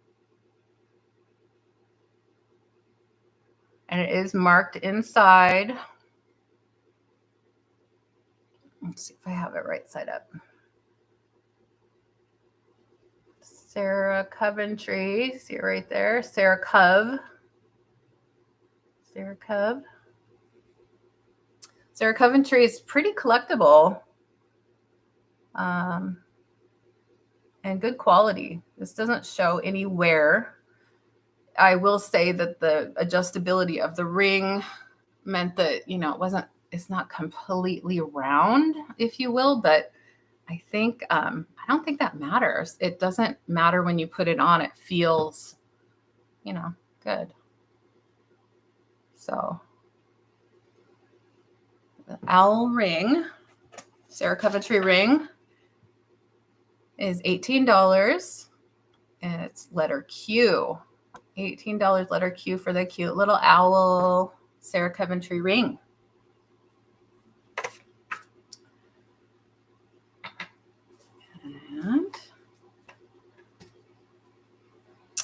S1: And it is marked inside. Let's see if I have it right side up. Sarah Coventry, see it right there. Sarah Cove. Sarah Cove. Sarah Coventry is pretty collectible and good quality. This doesn't show any wear. I will say that the adjustability of the ring meant that, it's not completely round, if you will, but I think, I don't think that matters. It doesn't matter when you put it on. It feels, good. So the owl ring, Sarah Coventry ring, is $18. And it's letter Q. $18 letter Q for the cute little owl Sarah Coventry ring.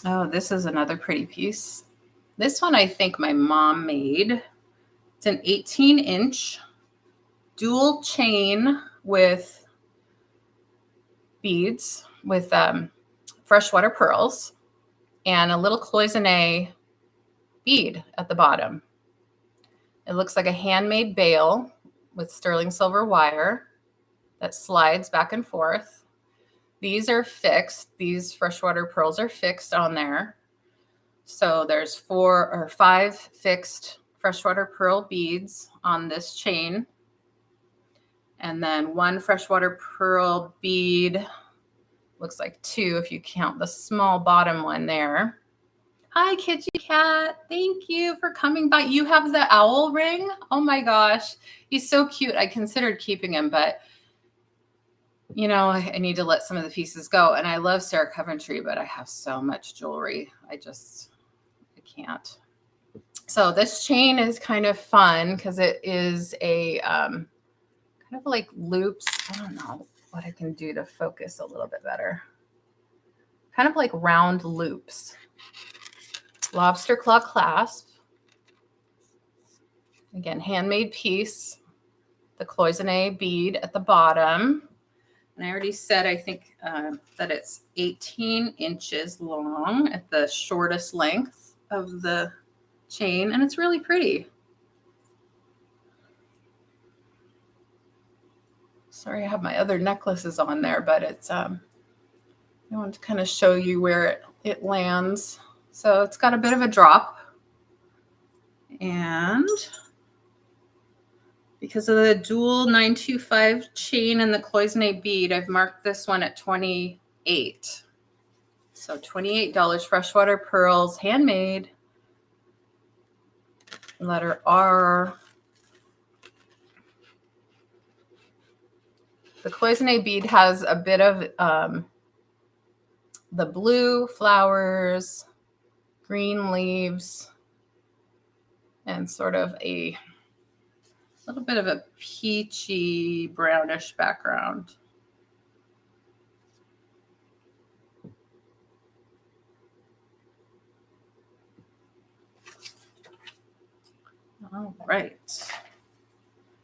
S1: And this is another pretty piece. This one I think my mom made. It's an 18-inch dual chain with beads with freshwater pearls and a little cloisonne bead at the bottom. It looks like a handmade bail with sterling silver wire that slides back and forth. These are fixed. These freshwater pearls are fixed on there. So there's 4 or 5 fixed freshwater pearl beads on this chain. And then 1 freshwater pearl bead, looks like 2 if you count the small bottom one there. Hi, Kitty Cat. Thank you for coming by. You have the owl ring? Oh my gosh. He's so cute. I considered keeping him, but you know, I need to let some of the pieces go. And I love Sarah Coventry, but I have so much jewelry. I can't. So this chain is kind of fun because it is a kind of like loops. I don't know what I can do to focus a little bit better. Kind of like round loops. Lobster claw clasp. Again, handmade piece. The cloisonne bead at the bottom. And I already said, I think that it's 18 inches long at the shortest length of the chain. And it's really pretty. Sorry, I have my other necklaces on there, but it's, I want to kind of show you where it lands. So it's got a bit of a drop. And because of the dual 925 chain and the cloisonne bead, I've marked this one at $28. So $28 freshwater pearls, handmade. Letter R. The cloisonne bead has a bit of the blue flowers, green leaves, and sort of a little bit of a peachy brownish background. All right.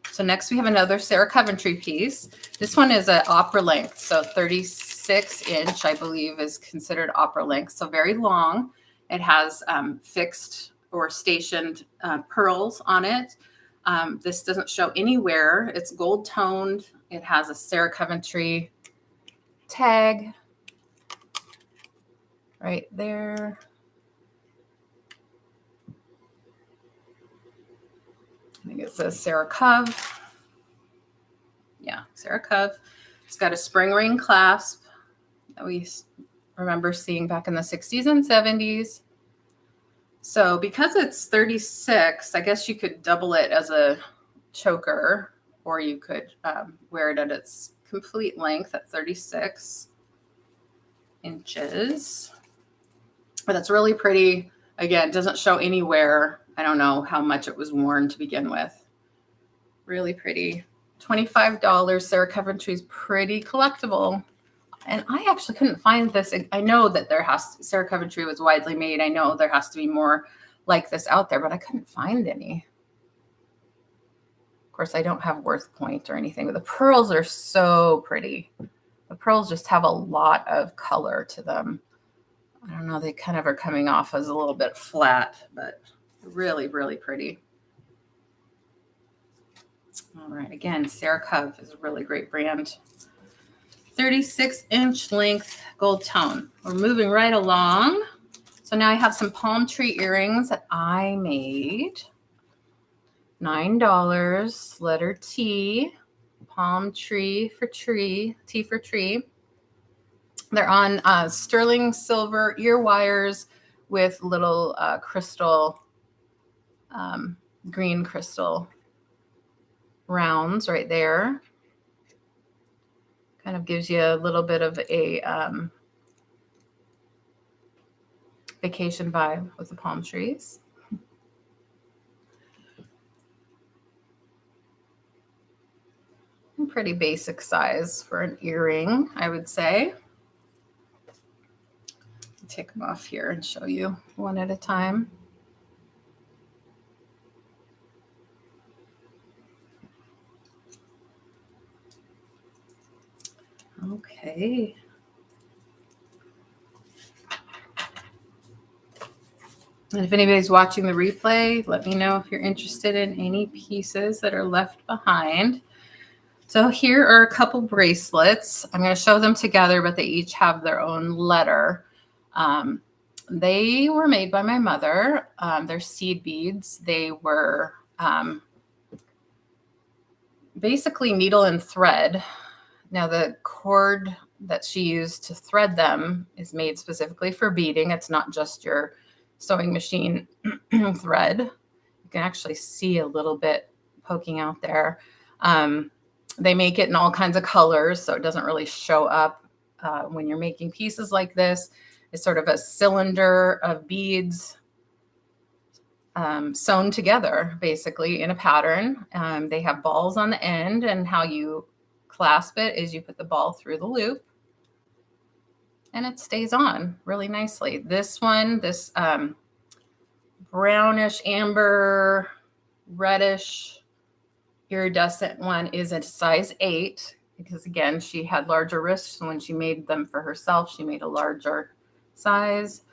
S1: So next we have another Sarah Coventry piece. This one is an opera length, so 36 inch, I believe, is considered opera length, so very long. It has fixed or stationed pearls on it. This doesn't show anywhere. It's gold toned. It has a Sarah Coventry tag right there. I think it says Sarah Cove. Yeah, Sarah Cove. It's got a spring ring clasp that we remember seeing back in the 60s and 70s. So because it's 36, I guess you could double it as a choker, or you could wear it at its complete length at 36 inches. But that's really pretty. Again, it doesn't show anywhere. I don't know how much it was worn to begin with. Really pretty. $25. Sarah Coventry's pretty collectible. And I actually couldn't find this. I know that Sarah Coventry was widely made. I know there has to be more like this out there, but I couldn't find any. Of course, I don't have Worth Point or anything, but the pearls are so pretty. The pearls just have a lot of color to them. I don't know, they kind of are coming off as a little bit flat, but really, really pretty. All right, again, Sarah Cove is a really great brand. 36-inch length gold tone. We're moving right along. So now I have some palm tree earrings that I made. $9, letter T, palm tree for tree, T for tree. They're on sterling silver ear wires with little crystal, green crystal rounds right there. Kind of gives you a little bit of a vacation vibe with the palm trees. Pretty basic size for an earring, I would say. Take them off here and show you one at a time. Okay. And if anybody's watching the replay, let me know if you're interested in any pieces that are left behind. So here are a couple bracelets. I'm going to show them together, but they each have their own letter. They were made by my mother. They're seed beads. They were basically needle and thread. Now the cord that she used to thread them is made specifically for beading. It's not just your sewing machine thread. You can actually see a little bit poking out there. They make it in all kinds of colors, so it doesn't really show up when you're making pieces like this. It's sort of a cylinder of beads sewn together, basically, in a pattern. They have balls on the end, and how you clasp it is you put the ball through the loop, and it stays on really nicely. This one, this brownish, amber, reddish, iridescent one is a size 8 because, again, she had larger wrists. So when she made them for herself, she made a larger size.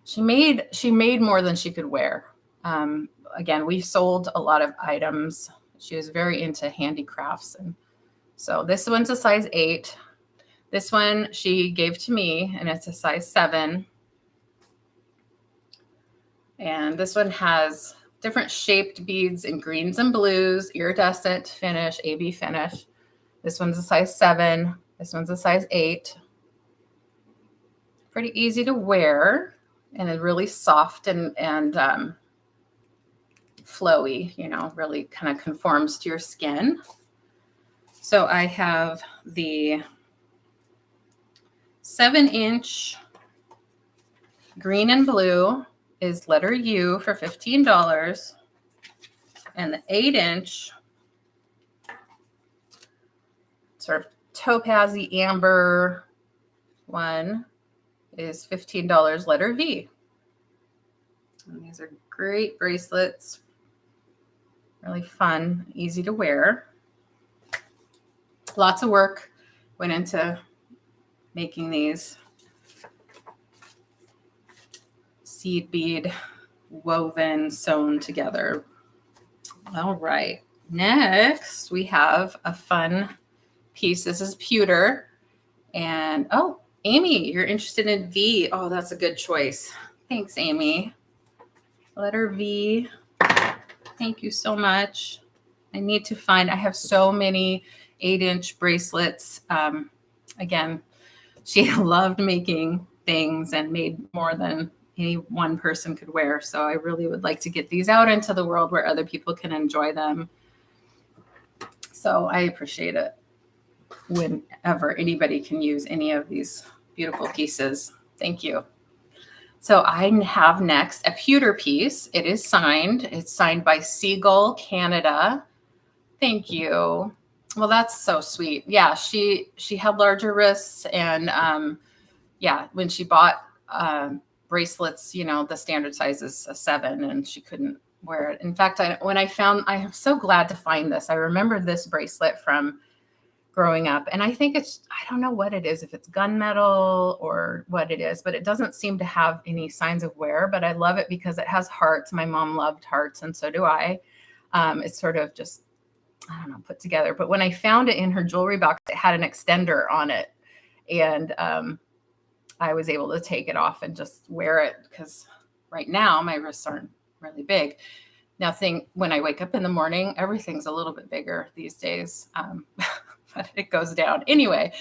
S1: She made more than she could wear. Again, we sold a lot of items. She was very into handicrafts. And so this one's a size 8. This one she gave to me, and it's a size 7. And this one has different shaped beads in greens and blues, iridescent finish, AB finish. This one's a size 7. This one's a size 8. Pretty easy to wear, and it's really soft and flowy, you know, really kind of conforms to your skin. So I have the 7-inch green and blue is letter U for $15. And the 8-inch sort of topazy amber one is $15, letter V. And these are great bracelets. Really fun, easy to wear. Lots of work went into making these seed bead woven sewn together. All right, next we have a fun piece. This is pewter, and oh, Amy, you're interested in V. Oh, that's a good choice. Thanks, Amy. Letter V. Thank you so much. I need to find, I have so many 8-inch bracelets. Again, she loved making things and made more than any one person could wear. So I really would like to get these out into the world where other people can enjoy them. So I appreciate it whenever anybody can use any of these beautiful pieces. Thank you. So I have next a pewter piece. It is signed. It's signed by Seagull Canada. Thank you. Well, that's so sweet. Yeah, she had larger wrists, and yeah, when she bought bracelets, you know, the standard size is a 7, and she couldn't wear it. In fact, I'm so glad to find this. I remember this bracelet from growing up, and I think I don't know what it is, if it's gunmetal or what it is, but it doesn't seem to have any signs of wear, but I love it because it has hearts. My mom loved hearts, and so do I. It's sort of just, I don't know, put together. But when I found it in her jewelry box, it had an extender on it, and I was able to take it off and just wear it, because right now my wrists aren't really big. Now, when I wake up in the morning, everything's a little bit bigger these days. But it goes down. Anyway,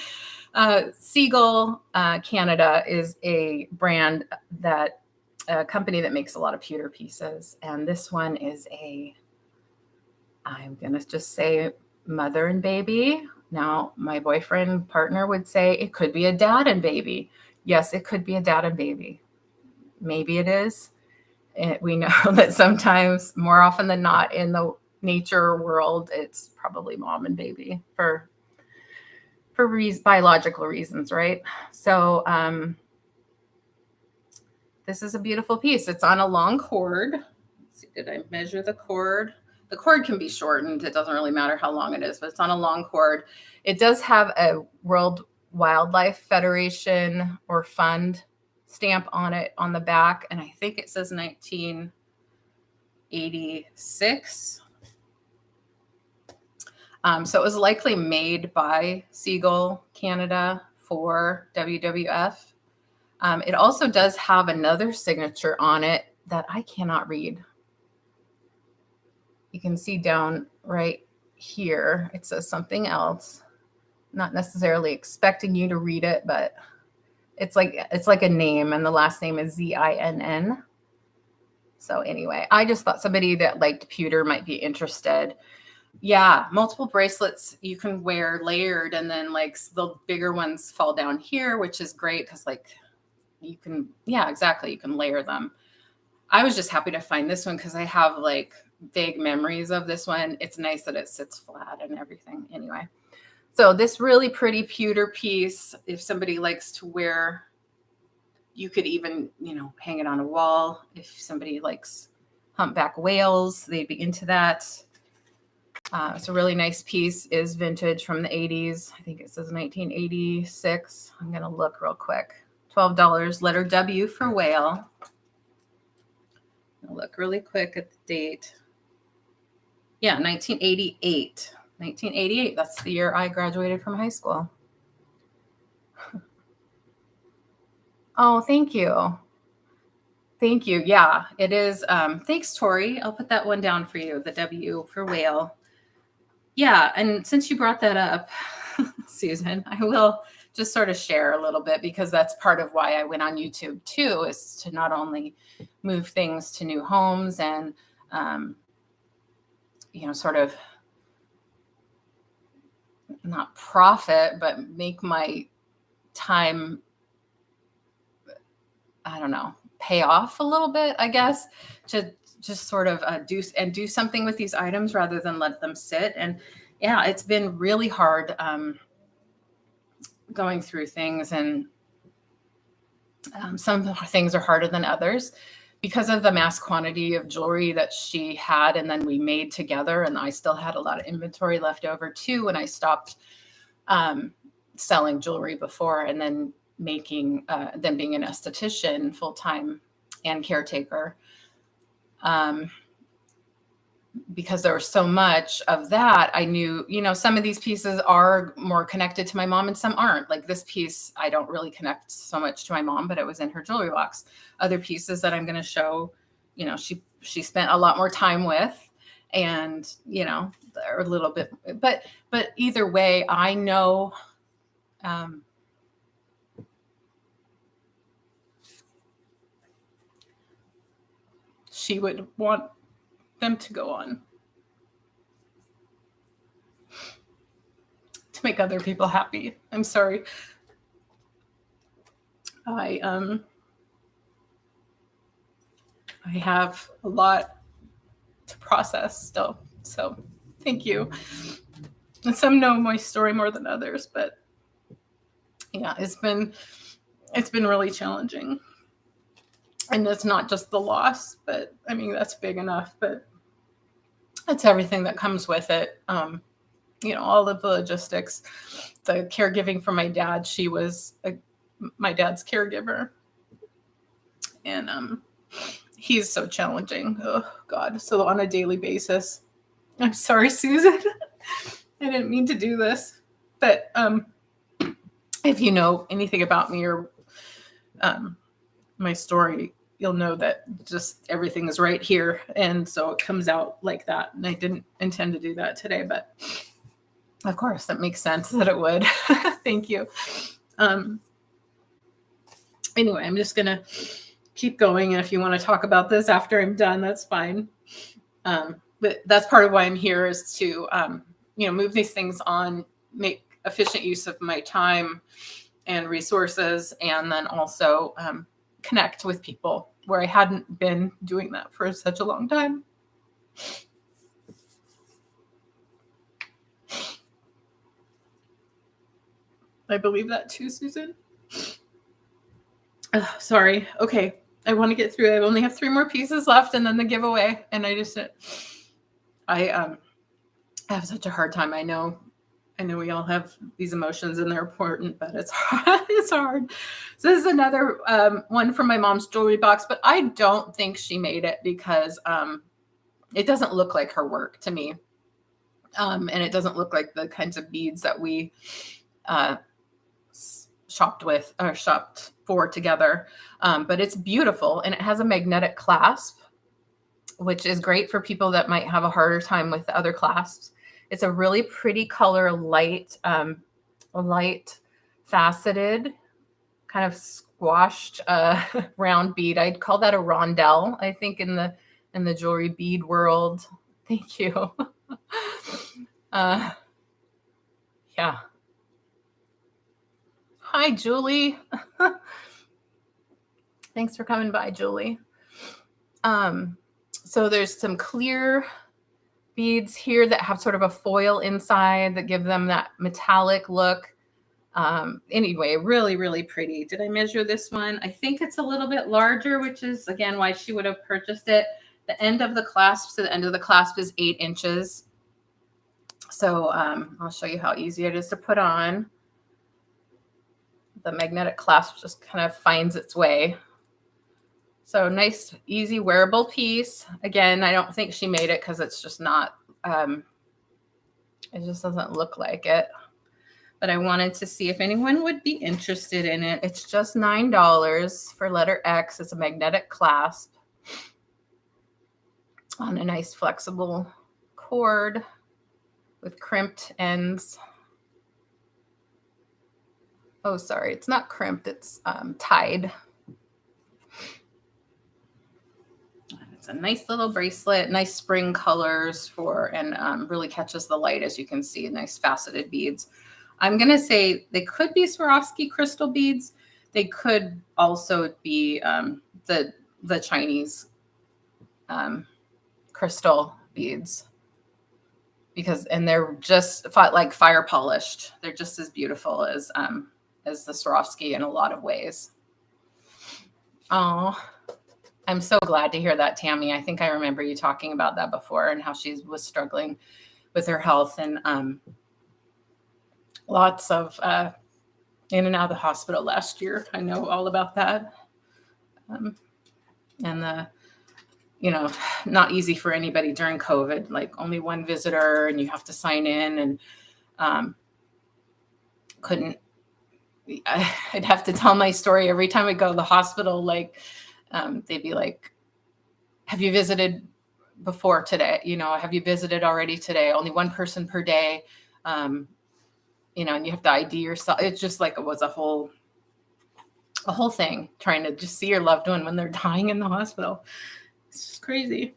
S1: Seagull Canada is a brand a company that makes a lot of pewter pieces. And this one is I'm going to just say mother and baby. Now, my partner would say it could be a dad and baby. Yes, it could be a dad and baby. Maybe it is. We know that sometimes, more often than not, in the nature world, it's probably mom and baby for biological reasons, right? So this is a beautiful piece. It's on a long cord. Let's see, did I measure the cord? The cord can be shortened. It doesn't really matter how long it is, but it's on a long cord. It does have a World Wildlife Federation or fund stamp on it on the back, and I think it says 1986. So it was likely made by Seagull Canada for WWF. It also does have another signature on it that I cannot read. You can see down right here, it says something else. Not necessarily expecting you to read it, but it's like a name, and the last name is Zinn. So anyway, I just thought somebody that liked pewter might be interested. Yeah, multiple bracelets you can wear layered, and then like the bigger ones fall down here, which is great because like you can, yeah, exactly. You can layer them. I was just happy to find this one because I have like vague memories of this one. It's nice that it sits flat and everything. Anyway, so this really pretty pewter piece, if somebody likes to wear, you could even, hang it on a wall. If somebody likes humpback whales, they'd be into that. It's a really nice piece, is vintage from the 80s. I think it says 1986. I'm going to look real quick. $12, letter W for whale. I'll look really quick at the date. Yeah, 1988. 1988. That's the year I graduated from high school. Oh, thank you. Thank you. Yeah, it is. Thanks, Tori. I'll put that one down for you, the W for whale. Yeah, and since you brought that up, Susan, I will just sort of share a little bit because that's part of why I went on YouTube too, is to not only move things to new homes and, sort of not profit, but make my time, I don't know, pay off a little bit, I guess, to just sort of do something with these items rather than let them sit. And yeah, it's been really hard going through things, and some things are harder than others because of the mass quantity of jewelry that she had and then we made together. And I still had a lot of inventory left over too when I stopped selling jewelry before, and then being an esthetician full-time and caretaker. Because there was so much of that, I knew, some of these pieces are more connected to my mom and some aren't. Like this piece, I don't really connect so much to my mom, but it was in her jewelry box. Other pieces that I'm going to show, she spent a lot more time with, and, they're a little bit, but either way, I know, she would want them to go on to make other people happy. I'm sorry. I have a lot to process still. So thank you. And some know my story more than others, but yeah, it's been really challenging. And it's not just the loss, but I mean, that's big enough, but it's everything that comes with it. All of the logistics, the caregiving for my dad. She was my dad's caregiver, and he's so challenging. Oh God. So on a daily basis, I'm sorry, Susan. I didn't mean to do this, but if you know anything about me or my story, you'll know that just everything is right here. And so it comes out like that. And I didn't intend to do that today, but of course that makes sense that it would. Thank you. Anyway, I'm just going to keep going. And if you want to talk about this after I'm done, that's fine. But that's part of why I'm here, is to, move these things on, make efficient use of my time and resources, and then also connect with people where I hadn't been doing that for such a long time. I believe that too, Susan. Sorry. Okay. I want to get through. I only have 3 more pieces left and then the giveaway. And I have such a hard time. I know I know we all have these emotions and they're important, but it's hard. It's hard. So this is another one from my mom's jewelry box, but I don't think she made it because it doesn't look like her work to me. And it doesn't look like the kinds of beads that we shopped for together. But it's beautiful and it has a magnetic clasp, which is great for people that might have a harder time with the other clasps. It's a really pretty color, light faceted, kind of squashed round bead. I'd call that a rondelle, I think, in the jewelry bead world. Thank you. Yeah. Hi, Julie. Thanks for coming by, Julie. So there's some clear beads here that have sort of a foil inside that give them that metallic look. Anyway, really, really pretty. Did I measure this one? I think it's a little bit larger, which is, again, why she would have purchased it. The end of the clasp to the end of the clasp is 8 inches. So I'll show you how easy it is to put on. The magnetic clasp just kind of finds its way. So nice, easy wearable piece. Again, I don't think she made it because it's just not, it just doesn't look like it. But I wanted to see if anyone would be interested in it. It's just $9 for letter X. It's a magnetic clasp on a nice flexible cord with crimped ends. Oh, sorry, it's not crimped, it's tied. It's a nice little bracelet, nice spring colors and really catches the light, as you can see, nice faceted beads. I'm going to say they could be Swarovski crystal beads. They could also be the Chinese crystal beads and they're just like fire polished. They're just as beautiful as the Swarovski in a lot of ways. Oh, I'm so glad to hear that, Tammy. I think I remember you talking about that before and how she was struggling with her health and lots of in and out of the hospital last year. I know all about that. And not easy for anybody during COVID, like only one visitor and you have to sign in and I'd have to tell my story every time I go to the hospital. Like they'd be like, have you visited before today? Have you visited already today? Only one person per day. And you have to ID yourself. It's just like it was a whole thing trying to just see your loved one when they're dying in the hospital. It's just crazy.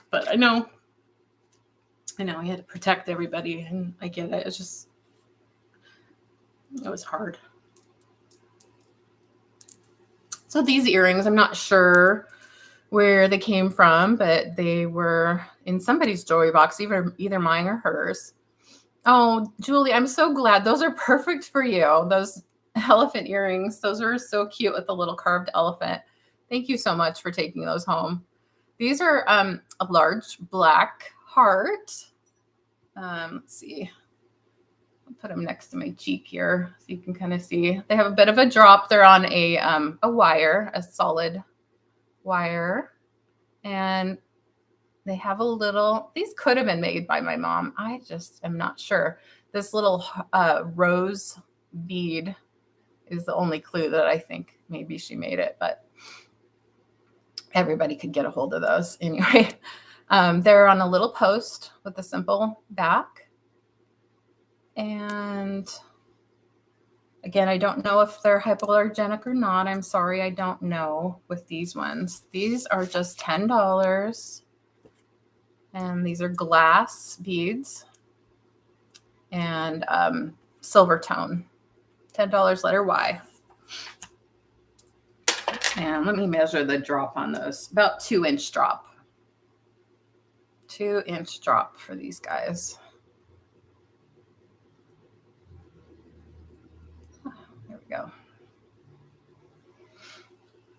S1: But I know we had to protect everybody and I get it. It was hard. So these earrings, I'm not sure where they came from, but they were in somebody's jewelry box, either mine or hers. Oh, Julie, I'm so glad. Those are perfect for you. Those elephant earrings. Those are so cute with the little carved elephant. Thank you so much for taking those home. These are a large black heart. Let's see. I'll put them next to my cheek here so you can kind of see. They have a bit of a drop. They're on a wire, a solid wire. And they have these could have been made by my mom. I just am not sure. This little rose bead is the only clue that I think maybe she made it, but everybody could get a hold of those anyway. They're on a little post with a simple back. And again, I don't know if they're hypoallergenic or not. I'm sorry, I don't know with these ones. These are just $10. And these are glass beads and silver tone. $10 letter Y. And let me measure the drop on those. About 2-inch drop. 2-inch drop for these guys. There we go.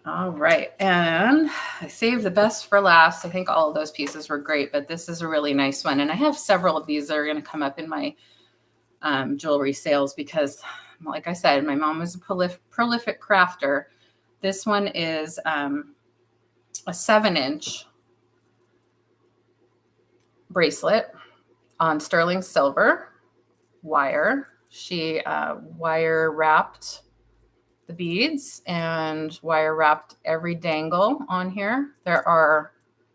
S1: All right. And I saved the best for last. I think all of those pieces were great, but this is a really nice one. And I have several of these that are going to come up in my jewelry sales because, like I said, my mom was a prolific crafter. This one is a 7-inch bracelet on sterling silver wire. She wire wrapped the beads and wire wrapped every dangle on here. There are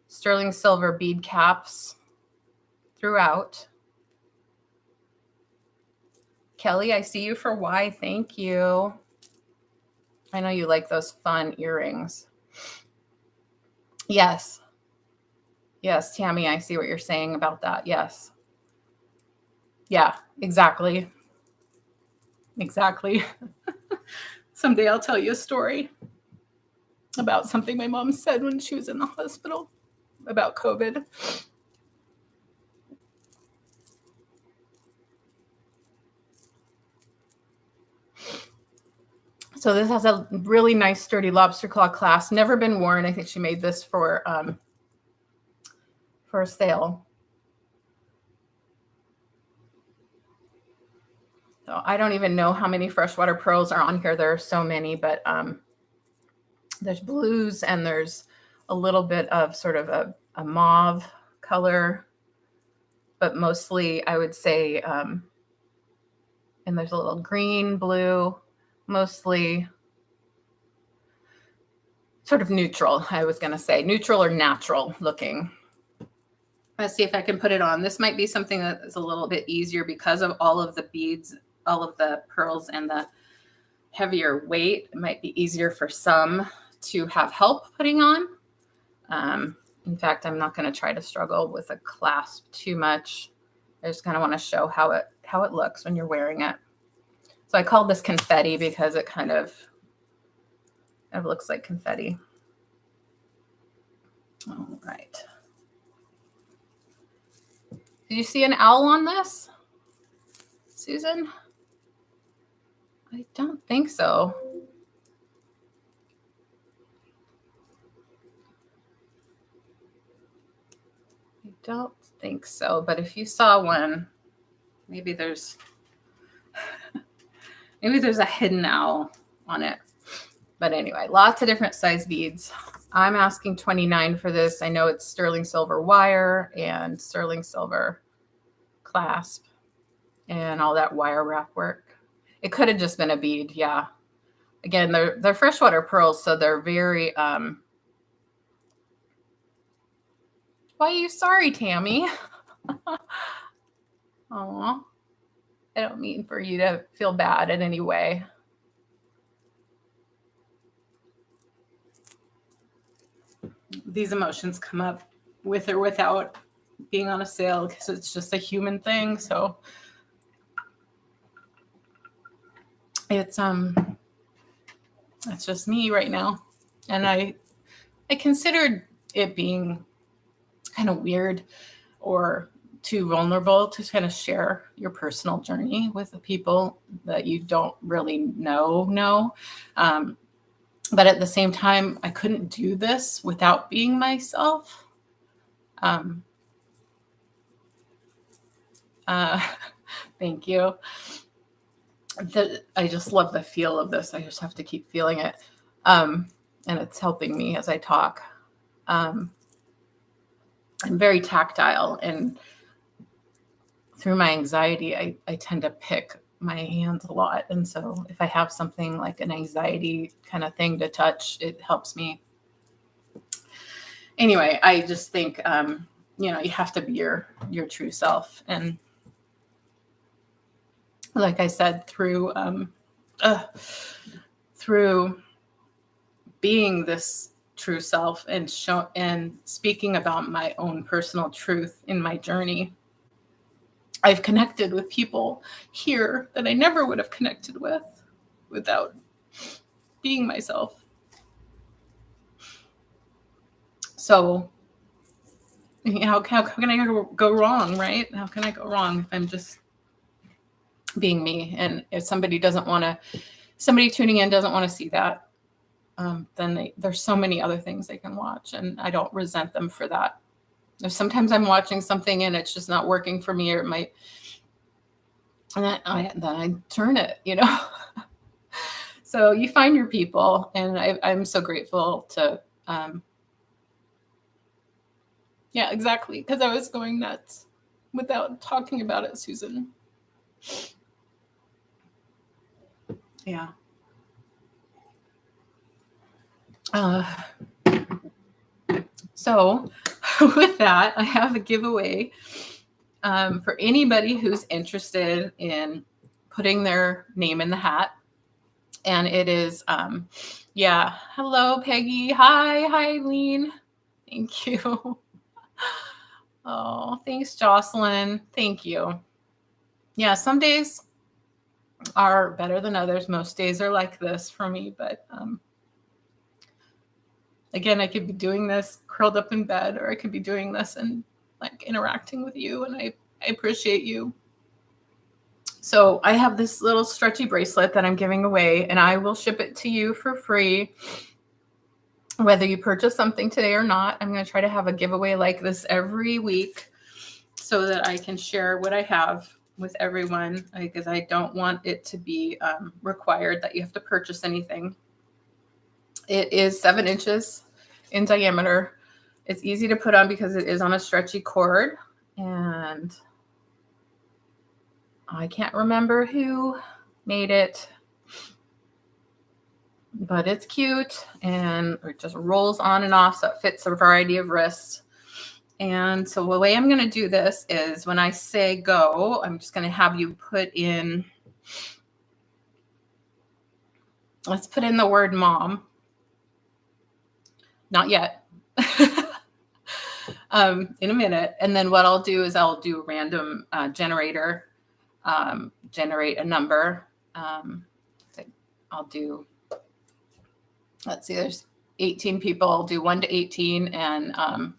S1: sterling silver bead caps throughout. Kelly, I see you for why. Thank you. I know you like those fun earrings. Yes. Yes, Tammy, I see what you're saying about that. Yes. Yeah, exactly. Exactly. Someday I'll tell you a story about something my mom said when she was in the hospital about COVID. So this has a really nice sturdy lobster claw clasp. Never been worn. I think she made this for a sale. So I don't even know how many freshwater pearls are on here. There are so many, but there's blues and there's a little bit of sort of a mauve color, but mostly I would say, and there's a little green, blue, mostly sort of neutral. I was going to say neutral or natural looking. Let's see if I can put it on. This might be something that is a little bit easier because of all of the beads, all of the pearls and the heavier weight. It might be easier for some to have help putting on. In fact, I'm not going to try to struggle with a clasp too much. I just kind of want to show how it looks when you're wearing it. So I called this confetti because it kind of looks like confetti. All right. Did you see an owl on this, Susan? I don't think so. I don't think so, but if you saw one, maybe there's a hidden owl on it. But anyway, lots of different size beads. I'm asking $29 for this. I know it's sterling silver wire and sterling silver clasp and all that wire wrap work. It could have just been a bead, yeah. Again, they're freshwater pearls, so they're very why are you sorry, Tammy? Aw. I don't mean for you to feel bad in any way. These emotions come up with or without being on a sale because it's just a human thing. So it's just me right now. And I considered it being kind of weird or too vulnerable to kind of share your personal journey with the people that you don't really know. But at the same time, I couldn't do this without being myself. Thank you. I just love the feel of this. I just have to keep feeling it. And it's helping me as I talk. I'm very tactile, and through my anxiety, I tend to pick my hands a lot. And so if I have something like an anxiety kind of thing to touch, it helps me. Anyway, I just think, you have to be your true self. And like I said, through being this true self and speaking about my own personal truth in my journey, I've connected with people here that I never would have connected with without being myself. So how can I go wrong, right? How can I go wrong if I'm just being me? And if somebody tuning in doesn't want to see that, then there's so many other things they can watch, and I don't resent them for that. If sometimes I'm watching something and it's just not working for me, or it might, and then I turn it, So you find your people, and I'm so grateful to, yeah, exactly. Because I was going nuts without talking about it, Susan. Yeah. So with that, I have a giveaway for anybody who's interested in putting their name in the hat. And it is, yeah. Hello, Peggy. Hi, Eileen. Thank you. Oh, thanks, Jocelyn. Thank you. Yeah, some days are better than others. Most days are like this for me, but again, I could be doing this curled up in bed, or I could be doing this and like interacting with you, and I appreciate you. So I have this little stretchy bracelet that I'm giving away, and I will ship it to you for free, whether you purchase something today or not. I'm going to try to have a giveaway like this every week so that I can share what I have with everyone, because I don't want it to be required that you have to purchase anything. It is 7 inches in diameter. It's easy to put on because it is on a stretchy cord, and I can't remember who made it, but it's cute, and it just rolls on and off, so it fits a variety of wrists. And so the way I'm going to do this is when I say go, I'm just going to have you put in, let's put in the word mom. Not yet. In a minute. And then what I'll do is I'll do a random generator, generate a number. I'll do, let's see, there's 18 people. I'll do 1 to 18, and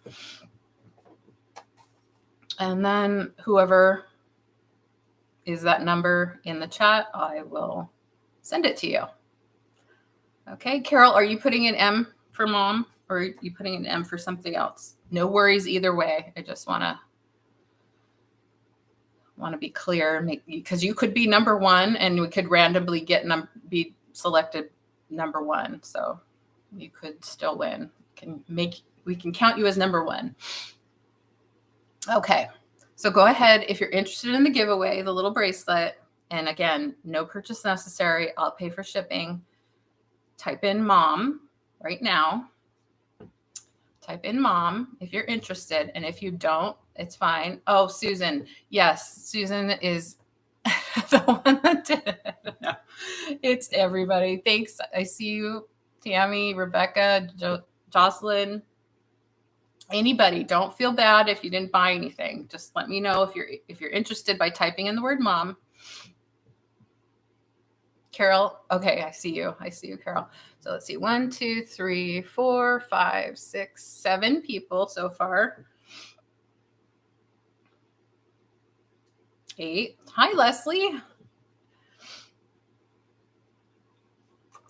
S1: then whoever is that number in the chat, I will send it to you. Okay, Carol, are you putting an M for mom, or are you putting an M for something else? No worries either way. I just want to be clear, because you could be number 1, and we could randomly be selected number 1. So you could still win. We can count you as number 1. Okay. So go ahead, if you're interested in the giveaway, the little bracelet, and again, no purchase necessary. I'll pay for shipping. Type in mom right now. Type in mom if you're interested. And if you don't, it's fine. Oh, Susan. Yes, Susan is the one that did it. No, it's everybody. Thanks. I see you, Tammy, Rebecca, Jocelyn. Anybody, don't feel bad if you didn't buy anything. Just let me know if you're interested by typing in the word mom. Carol, okay, I see you, Carol. So let's see, 1, 2, 3, 4, 5, 6, 7 people so far. 8. Hi, Leslie.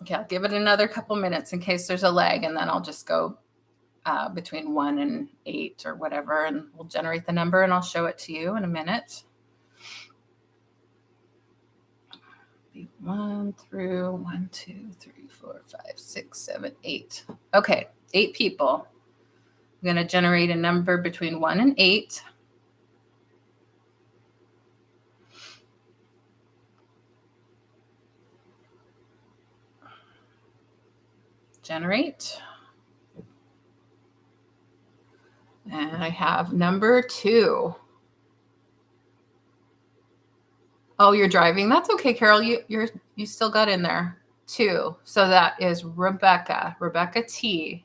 S1: Okay, I'll give it another couple minutes in case there's a lag, and then I'll just go between 1 and 8 or whatever, and we'll generate the number, and I'll show it to you in a minute. 1 through 1, 2, 3, 4, 5, 6, 7, 8. Okay, 8 people. I'm going to generate a number between 1 and 8. Generate. And I have number 2. Oh, you're driving. That's okay, Carol. You still got in there. 2. So that is Rebecca T.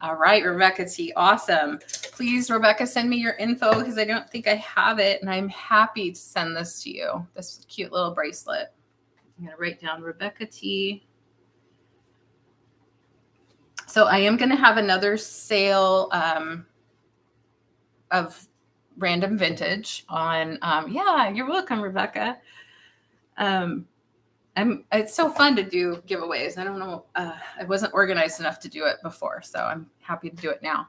S1: All right, Rebecca T. Awesome. Please, Rebecca, send me your info, because I don't think I have it, and I'm happy to send this to you. This cute little bracelet. I'm going to write down Rebecca T. So I am going to have another sale of random vintage on, yeah, you're welcome, Rebecca. It's so fun to do giveaways. I don't know. I wasn't organized enough to do it before, so I'm happy to do it now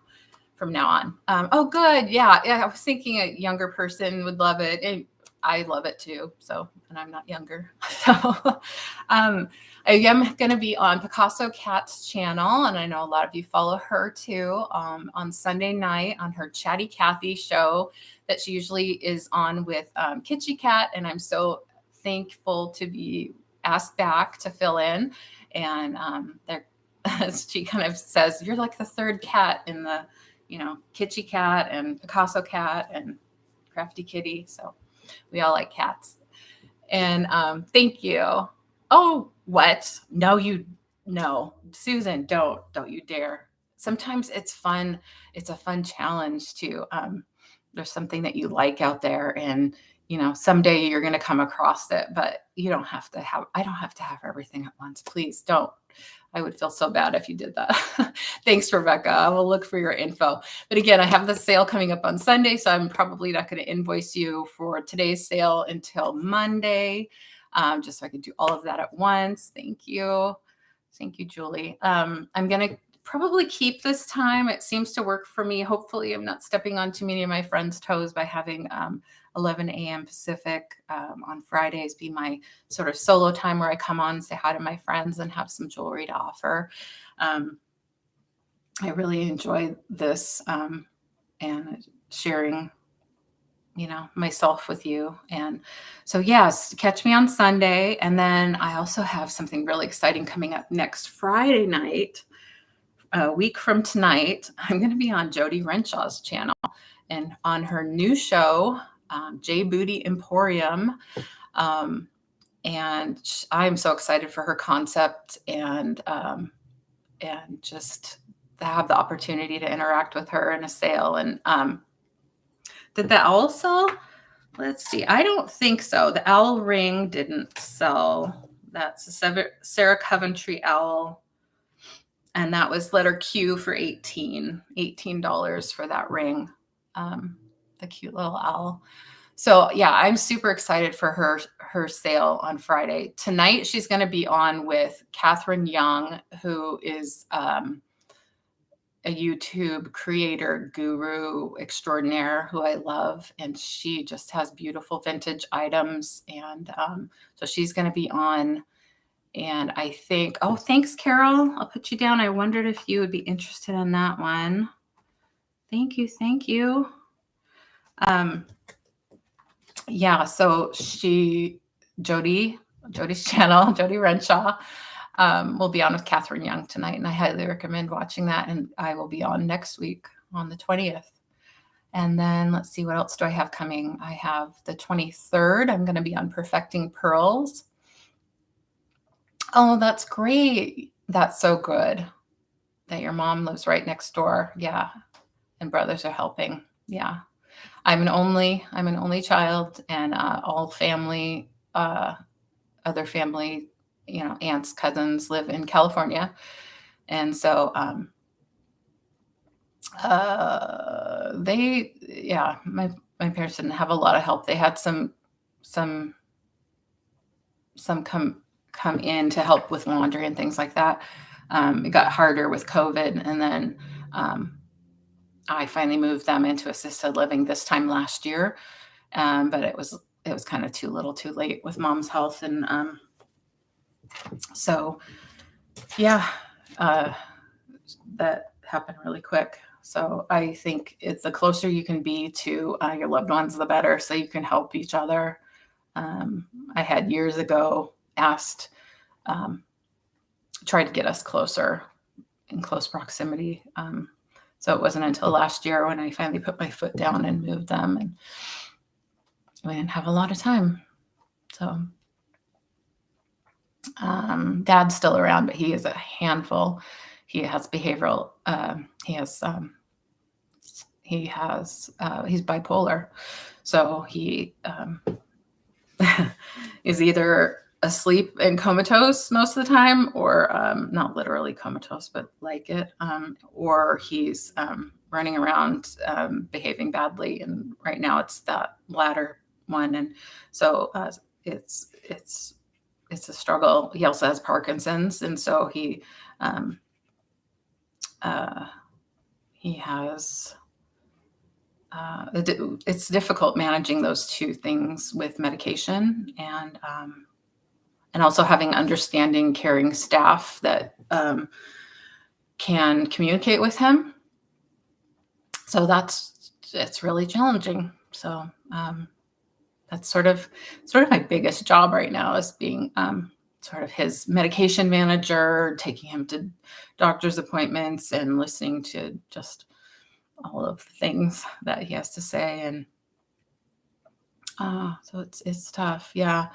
S1: from now on. Oh, good. Yeah. I was thinking a younger person would love it. And I love it too. So, and I'm not younger. So, I am going to be on Picasso Cat's channel. And I know a lot of you follow her too, on Sunday night on her Chatty Cathy show that she usually is on with Kitschy Cat. And I'm so thankful to be asked back to fill in. And she kind of says, you're like the third cat in the, Kitschy Cat and Picasso Cat and Crafty Kitty. So we all like cats. And thank you. Oh, what? No, Susan, don't you dare. Sometimes it's fun. It's a fun challenge to, there's something that you like out there, and someday you're going to come across it, but I don't have to have everything at once. Please don't. I would feel so bad if you did that. Thanks, Rebecca. I will look for your info. But again, I have the sale coming up on Sunday, so I'm probably not going to invoice you for today's sale until Monday, just so I can do all of that at once. Thank you. Thank you, Julie. I'm going to probably keep this time. It seems to work for me. Hopefully, I'm not stepping on too many of my friends' toes by having 11 a.m. Pacific on Fridays be my sort of solo time where I come on, say hi to my friends, and have some jewelry to offer. I really enjoy this and sharing, myself with you. And so, yes, catch me on Sunday. And then I also have something really exciting coming up next Friday night. A week from tonight, I'm going to be on Jody Renshaw's channel and on her new show, J Booty Emporium. And I'm so excited for her concept and just to have the opportunity to interact with her in a sale. And did the owl sell? Let's see. I don't think so. The owl ring didn't sell. That's a Sarah Coventry owl. And that was letter Q for $18 for that ring. The cute little owl. So yeah, I'm super excited for her sale on Friday. Tonight, she's going to be on with Catherine Young, who is a YouTube creator guru extraordinaire who I love. And she just has beautiful vintage items. And so she's going to be on. And I think, oh, thanks, Carol. I'll put you down. I wondered if you would be interested in that one. Thank you. Thank you. Yeah, so Jody's channel, Jody Renshaw, will be on with Catherine Young tonight. And I highly recommend watching that. And I will be on next week on the 20th. And then let's see, what else do I have coming? I have the 23rd. I'm going to be on Perfecting Pearls. Oh, that's great. That's so good that your mom lives right next door. Yeah. And brothers are helping. Yeah. I'm an only child, and all family, other family, aunts, cousins live in California. And so my parents didn't have a lot of help. They had some come in to help with laundry and things like that. It got harder with COVID, and then I finally moved them into assisted living this time last year, but it was kind of too little, too late with mom's health, and so yeah, that happened really quick. So I think it's the closer you can be to your loved ones, the better, so you can help each other. I had years ago tried to get us closer in close proximity. So it wasn't until last year when I finally put my foot down and moved them, and we didn't have a lot of time. So Dad's still around, but he is a handful. He has behavioral, he's bipolar. So he is either asleep and comatose most of the time, or not literally comatose, but like it, or he's running around behaving badly. And right now it's that latter one. And so it's it's a struggle. He also has Parkinson's, and so um, he has. It's difficult managing those two things with medication, and also having understanding, caring staff that can communicate with him. So it's really challenging. So that's sort of my biggest job right now, is being sort of his medication manager, taking him to doctor's appointments and listening to just all of the things that he has to say. And so it's tough. Yeah.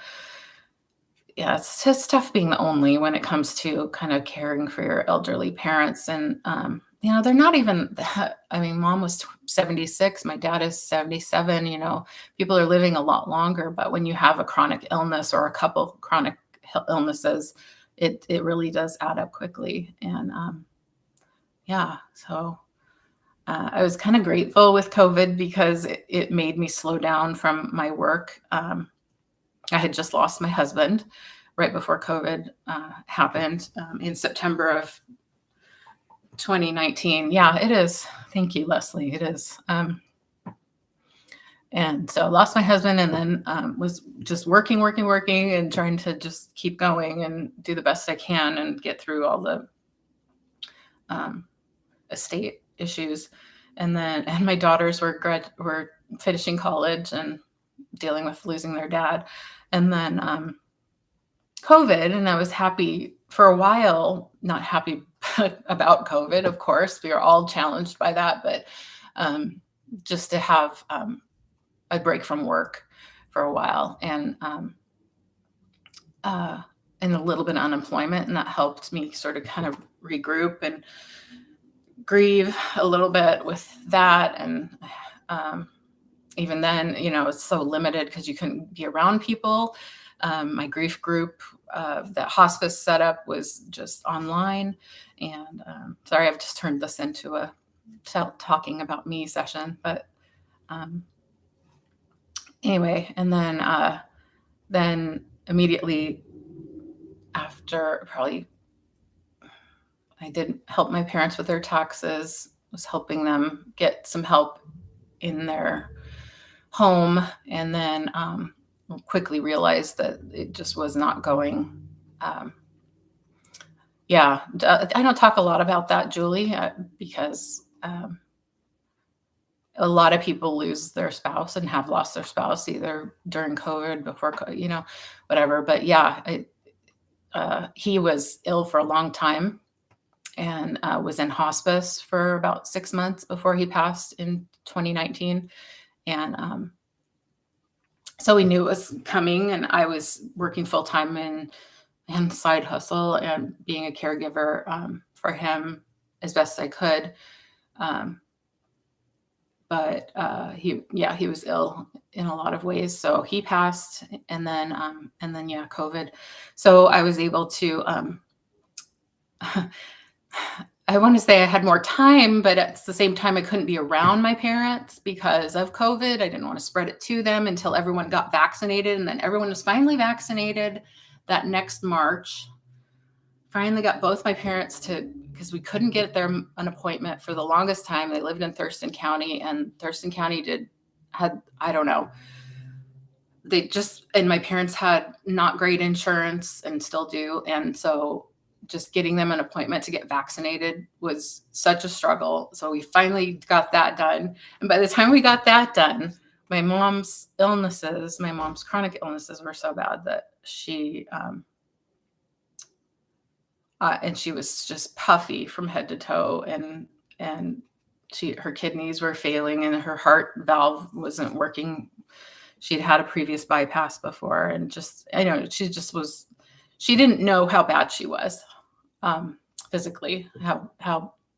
S1: Yeah, it's just tough being the only when it comes to kind of caring for your elderly parents. And, they're not even that. I mean, mom was 76, my dad is 77. People are living a lot longer, but when you have a chronic illness or a couple chronic illnesses, it really does add up quickly. And yeah, so I was kind of grateful with COVID because it made me slow down from my work. I had just lost my husband right before COVID happened in September of 2019. Yeah, it is. Thank you, Leslie. It is. And so I lost my husband, and then was just working, and trying to just keep going and do the best I can and get through all the estate issues. And my daughters were finishing college and dealing with losing their dad. And then COVID, and I was happy for a while, not happy about COVID, of course. We are all challenged by that, but just to have a break from work for a while, and a little bit of unemployment, and that helped me sort of kind of regroup and grieve a little bit with that. And even then, it's so limited because you couldn't be around people. My grief group that hospice set up was just online. And sorry, I've just turned this into a talking about me session. But anyway, and then immediately after, probably, I did help my parents with their taxes, was helping them get some help in their home, and then quickly realized that it just was not going. Yeah, I don't talk a lot about that, Julie, because a lot of people lose their spouse and have lost their spouse either during COVID, before, whatever. But yeah, he was ill for a long time, and was in hospice for about 6 months before he passed in 2019. And so we knew it was coming, and I was working full time and side hustle and being a caregiver for him as best I could. But he was ill in a lot of ways. So he passed, and then COVID. So I was able to, I want to say I had more time, but at the same time, I couldn't be around my parents because of COVID. I didn't want to spread it to them until everyone got vaccinated. And then everyone was finally vaccinated that next March. Finally got both my parents because we couldn't get an appointment for the longest time. They lived in Thurston County, and Thurston County I don't know. And my parents had not great insurance and still do. And so just getting them an appointment to get vaccinated was such a struggle. So we finally got that done. And by the time we got that done, my mom's chronic illnesses were so bad that she was just puffy from head to toe, and her kidneys were failing, and her heart valve wasn't working. She'd had a previous bypass before, and she didn't know how bad she was physically, how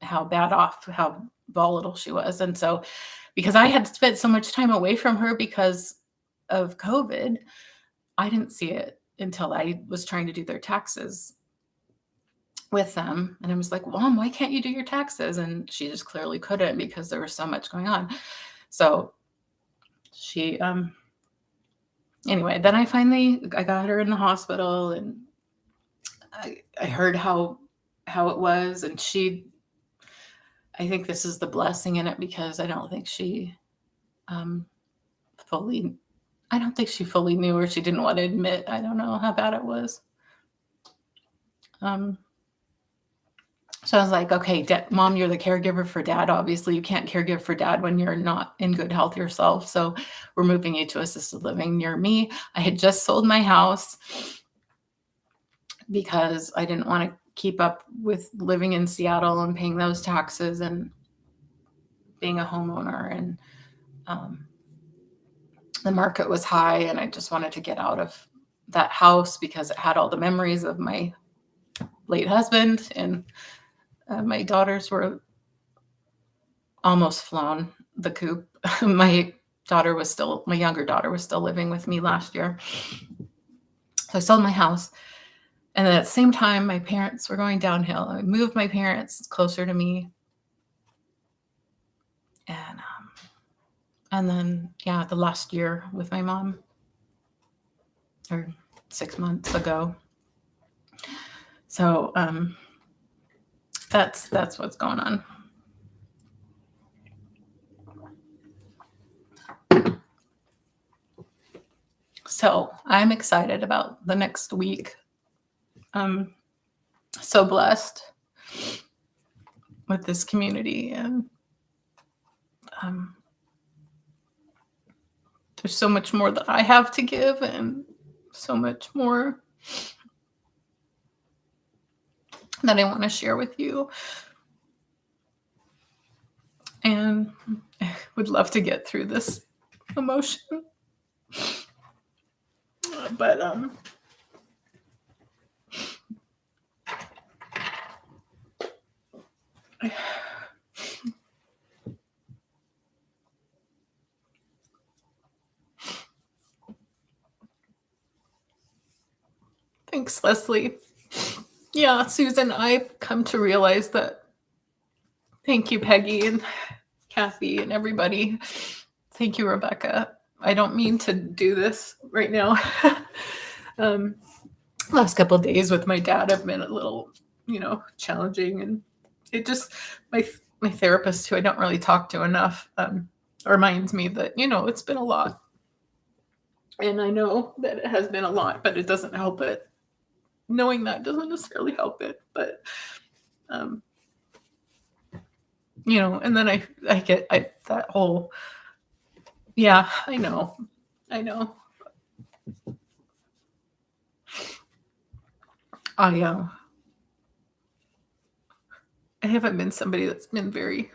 S1: bad off, how volatile she was. And so, because I had spent so much time away from her because of COVID, I didn't see it until I was trying to do their taxes with them. And I was like, Mom, why can't you do your taxes? And she just clearly couldn't because there was so much going on. So she Anyway, then I got her in the hospital, and I heard how it was, and I think this is the blessing in it, because um, fully I don't think she fully knew, or she didn't want to admit. I don't know how bad it was. So I was like, okay, Mom, you're the caregiver for Dad. Obviously, you can't caregive for Dad when you're not in good health yourself. So we're moving you to assisted living near me. I had just sold my house because I didn't want to keep up with living in Seattle and paying those taxes and being a homeowner. And the market was high, and I just wanted to get out of that house because it had all the memories of my late husband, and my daughters were almost flown the coop. My younger daughter was still living with me last year. So I sold my house. And then at the same time, my parents were going downhill. I moved my parents closer to me. And then, the last year with my mom, or 6 months ago. So that's what's going on. So I'm excited about the next week. I'm so blessed with this community, and there's so much more that I have to give, and so much more that I want to share with you. And I would love to get through this emotion. But thanks, Leslie. Yeah, Susan, I've come to realize that. Thank you, Peggy and Kathy and everybody. Thank you, Rebecca. I don't mean to do this right now. Last couple of days with my dad have been a little, challenging, and it just my therapist, who I don't really talk to enough, reminds me that it's been a lot, and I know that it has been a lot, but it doesn't help it. Knowing that doesn't necessarily help it, but and then I get that whole, I know. I haven't been somebody that's been very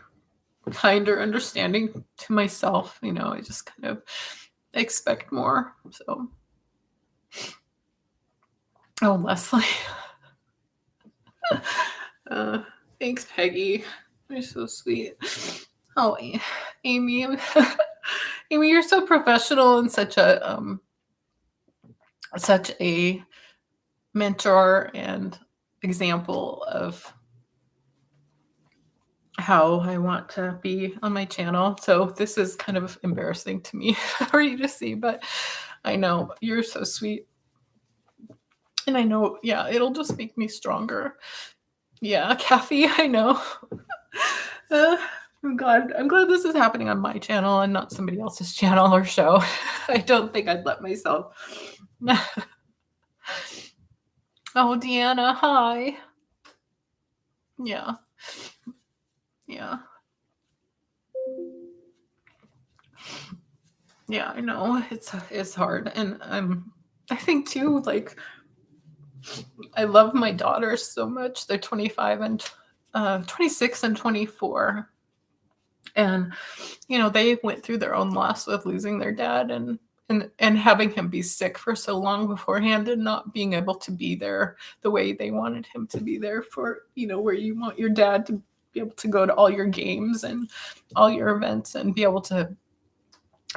S1: kind or understanding to myself. I just kind of expect more. So, oh, Leslie. Thanks, Peggy. You're so sweet. Oh, Amy. Amy, you're so professional and such a mentor and example of how I want to be on my channel. So this is kind of embarrassing to me for you to see, but I know you're so sweet. And I know, it'll just make me stronger. Yeah, Kathy, I know. I'm glad this is happening on my channel and not somebody else's channel or show. I don't think I'd let myself. Oh, Deanna, hi. Yeah. Yeah, I know. It's hard. And I think too, like, I love my daughters so much. They're 25 and 26 and 24. And they went through their own loss with losing their dad, and having him be sick for so long beforehand, and not being able to be there the way they wanted him to be there for, where you want your dad to be able to go to all your games and all your events and be able to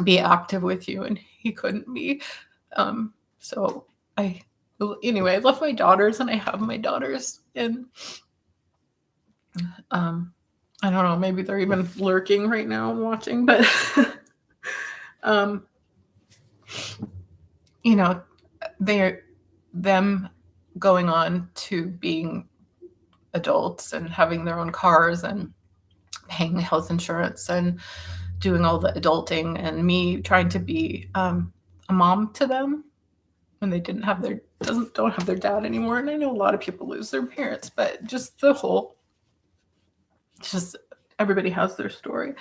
S1: be active with you, and he couldn't be. So I love my daughters, and I have my daughters, and I don't know, maybe they're even lurking right now and watching, but you know, they're them going on to being adults and having their own cars and paying health insurance and doing all the adulting, and me trying to be a mom to them when they didn't have their don't have their dad anymore. And I know a lot of people lose their parents, but just the whole, it's just everybody has their story.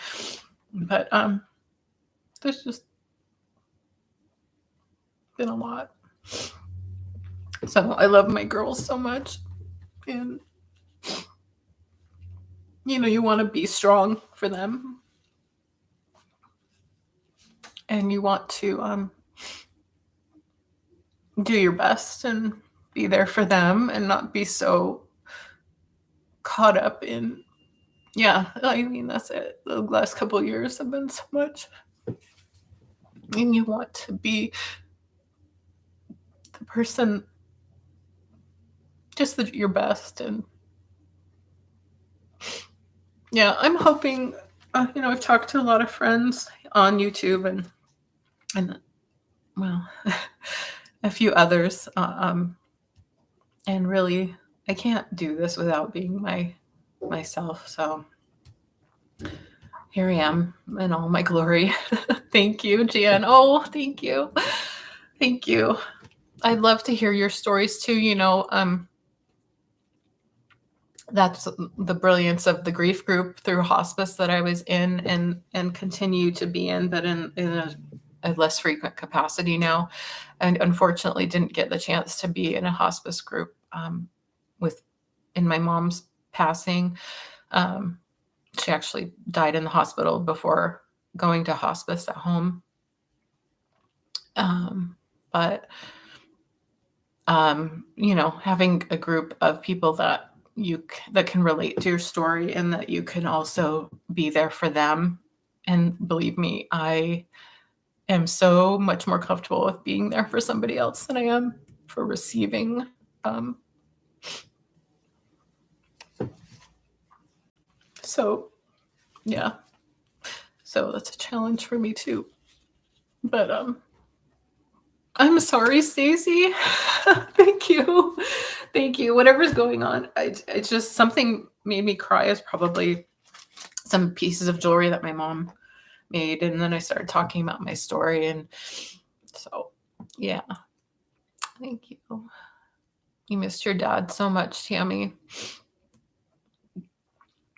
S1: But there's just been a lot. So I love my girls so much, and you want to be strong for them, and you want to do your best and be there for them and not be so caught up in, I mean, that's it. The last couple of years have been so much, and you want to be the person, just your best. And I'm hoping, I've talked to a lot of friends on YouTube and well, a few others, and really, I can't do this without being myself. So here I am in all my glory. Thank you, Jan. Oh, thank you. Thank you. I'd love to hear your stories too. That's the brilliance of the grief group through hospice that I was in and continue to be in, but in a less frequent capacity now. And unfortunately didn't get the chance to be in a hospice group in my mom's passing. She actually died in the hospital before going to hospice at home. But having a group of people that can relate to your story and that you can also be there for them. And believe me, I am so much more comfortable with being there for somebody else than I am for receiving. So that's a challenge for me too. But I'm sorry, Stacey. Thank you. Thank you. Whatever's going on, it's just something made me cry. Is probably some pieces of jewelry that my mom made, and then I started talking about my story, and so thank you. You missed your dad so much, Tammy.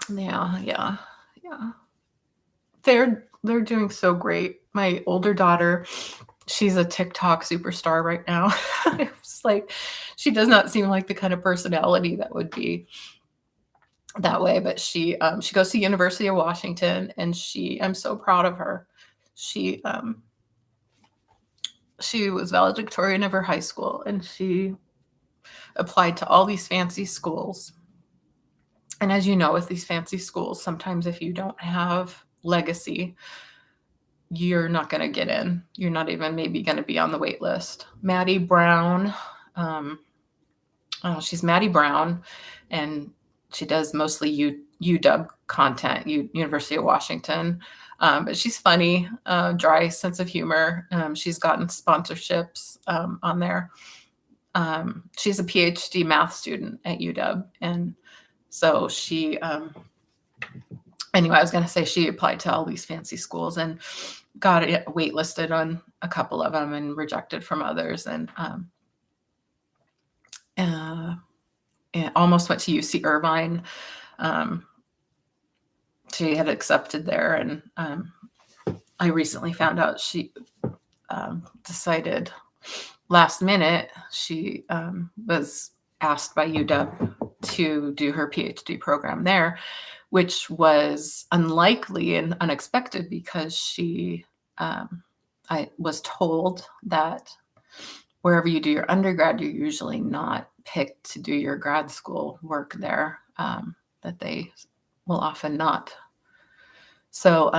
S1: Yeah. They're doing so great. My older daughter, she's a TikTok superstar right now. It's like, she does not seem like the kind of personality that would be that way, but she goes to University of Washington, and I'm so proud of her. She was valedictorian of her high school, and she applied to all these fancy schools. And as you know, with these fancy schools, sometimes if you don't have legacy, you're not going to get in. You're not even maybe going to be on the wait list. Maddie Brown, she's Maddie Brown, and she does mostly UW content, University of Washington. But she's funny, dry sense of humor. She's gotten sponsorships on there. She's a PhD math student at UW. And so anyway, I was going to say she applied to all these fancy schools and got waitlisted on a couple of them and rejected from others. And almost went to UC Irvine. She had accepted there, and I recently found out she decided last minute she was asked by UW to do her PhD program there, which was unlikely and unexpected because I was told that wherever you do your undergrad, you're usually not picked to do your grad school work there, that they will often not. So,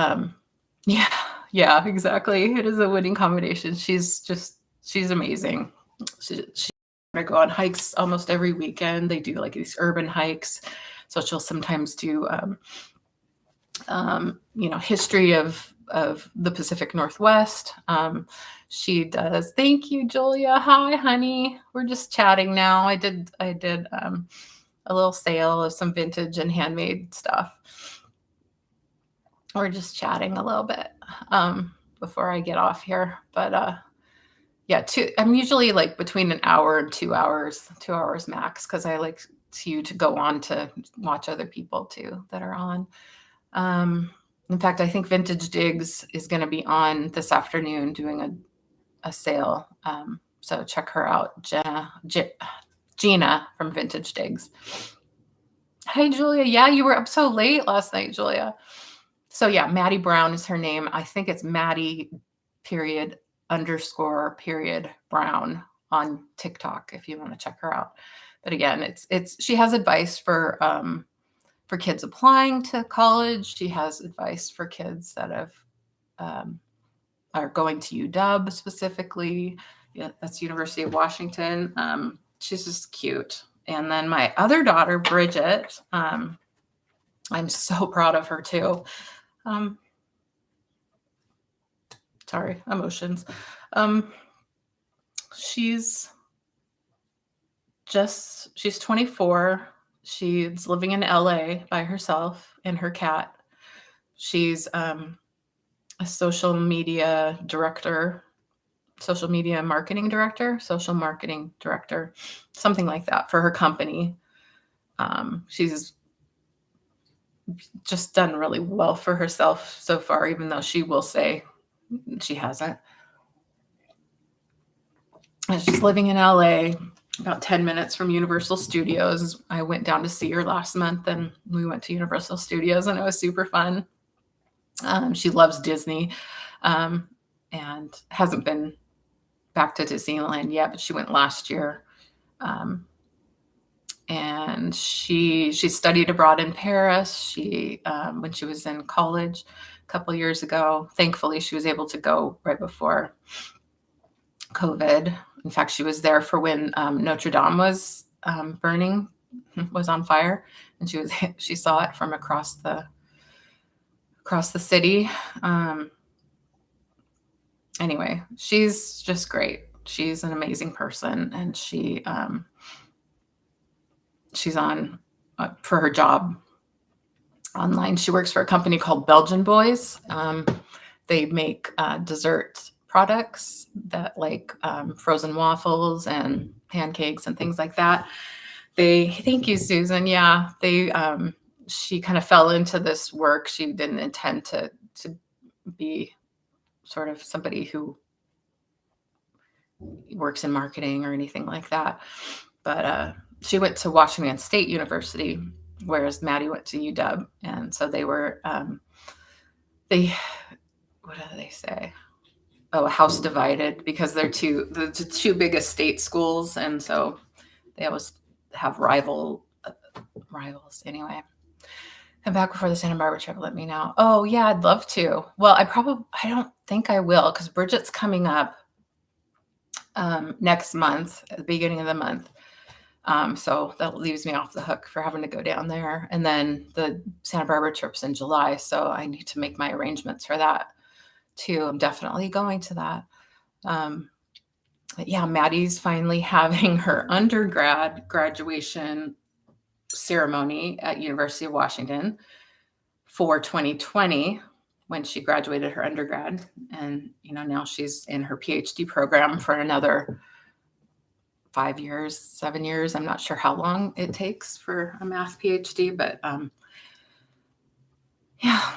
S1: yeah, exactly. It is a winning combination. She's amazing. She go on hikes almost every weekend. They do like these urban hikes. So she'll sometimes do history of the Pacific Northwest. She does. Thank you, Julia. Hi, honey. We're just chatting now. I did a little sale of some vintage and handmade stuff. We're just chatting a little bit before I get off here. But yeah, I'm usually like between an hour and 2 hours, 2 hours max, because I like to go on to watch other people too that are on. In fact, I think Vintage Digs is going to be on this afternoon doing a sale. So check her out, Gina from Vintage Digs. Hi, Julia. Yeah, you were up so late last night, Julia. So yeah, Maddie Brown is her name. I think it's Maddie _Brown on TikTok if you want to check her out. But again, she has advice for kids applying to college. She has advice for kids that are going to UW specifically. Yeah, that's University of Washington. She's just cute. And then my other daughter, Bridget, I'm so proud of her too. Sorry, emotions. She's 24. She's living in LA by herself and her cat. She's a social media marketing director, something like that for her company. She's just done really well for herself so far, even though she will say she hasn't. She's living in LA, about 10 minutes from Universal Studios. I went down to see her last month and we went to Universal Studios and it was super fun. She loves Disney and hasn't been back to Disneyland yet, but she went last year. And she studied abroad in Paris. When she was in college a couple years ago, thankfully she was able to go right before COVID. In fact, she was there for when Notre Dame was was on fire, and she saw it from across the city. Anyway, she's just great. She's an amazing person, and she's on for her job online. She works for a company called Belgian Boys. They make dessert products that like frozen waffles and pancakes and things like that. Thank you, Susan. Yeah, she kind of fell into this work. She didn't intend to be sort of somebody who works in marketing or anything like that. But she went to Washington State University, whereas Maddie went to UW. And so they were, what do they say? Oh, a house divided, because they're the two biggest state schools. And so they always have rivals anyway. Come back before the Santa Barbara trip, let me know. Oh yeah, I'd love to. Well, I don't think I will, because Bridget's coming up next month, at the beginning of the month. So that leaves me off the hook for having to go down there. And then the Santa Barbara trip's in July, so I need to make my arrangements for that too. I'm definitely going to that. But yeah, Maddie's finally having her undergrad graduation ceremony at University of Washington for 2020 when she graduated her undergrad. And, now she's in her PhD program for another 5 years, 7 years. I'm not sure how long it takes for a math PhD, but yeah,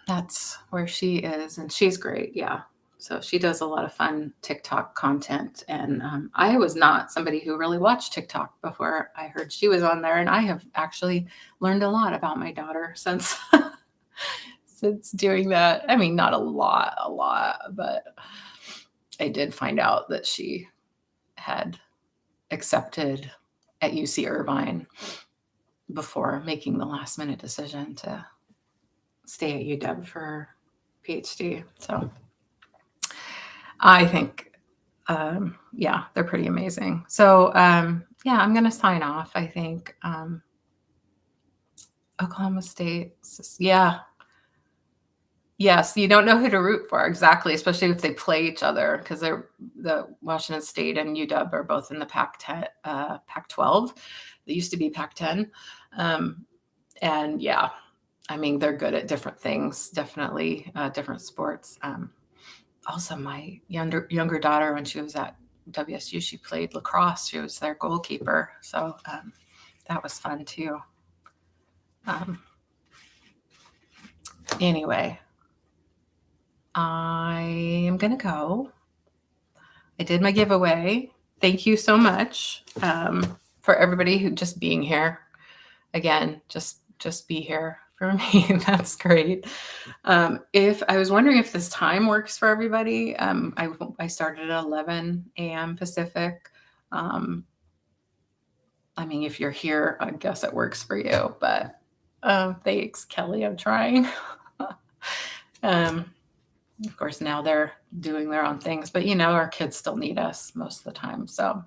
S1: that's where she is. And she's great. Yeah. So she does a lot of fun TikTok content. And I was not somebody who really watched TikTok before I heard she was on there. And I have actually learned a lot about my daughter since doing that. I mean, not a lot, but I did find out that she had accepted at UC Irvine before making the last minute decision to stay at UW for her PhD. So I think, they're pretty amazing. So, I'm going to sign off, I think. Oklahoma State. Yeah. Yes, you don't know who to root for exactly, especially if they play each other because they're the Washington State and UW are both in the Pac-10, Pac-12. They used to be Pac-10, um, and yeah, I mean they're good at different things, definitely different sports. Also, my younger daughter, when she was at WSU, she played lacrosse. She was their goalkeeper, so that was fun too. Anyway, I am gonna go. I did my giveaway. Thank you so much for everybody who just being here. Again, just be here for me. That's great. If I was wondering if this time works for everybody, I started at 11 a.m. Pacific. I mean, if you're here, I guess it works for you. But thanks, Kelly. I'm trying. Of course, now they're doing their own things, but our kids still need us most of the time. So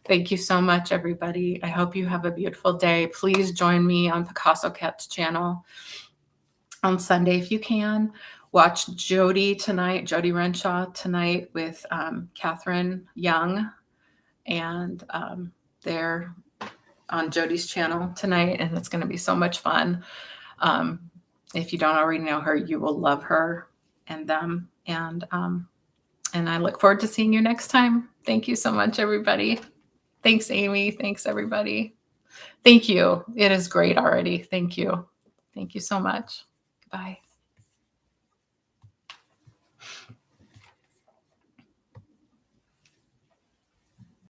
S1: thank you so much, everybody. I hope you have a beautiful day. Please join me on Picasso Cat's channel on Sunday if you can. Watch Jody Renshaw tonight with Catherine Young, and they're on Jody's channel tonight, and it's going to be so much fun. If you don't already know her, you will love her and them. And I look forward to seeing you next time. Thank you so much, everybody. Thanks, Amy. Thanks, everybody. Thank you. It is great already. Thank you. Thank you so much. Bye.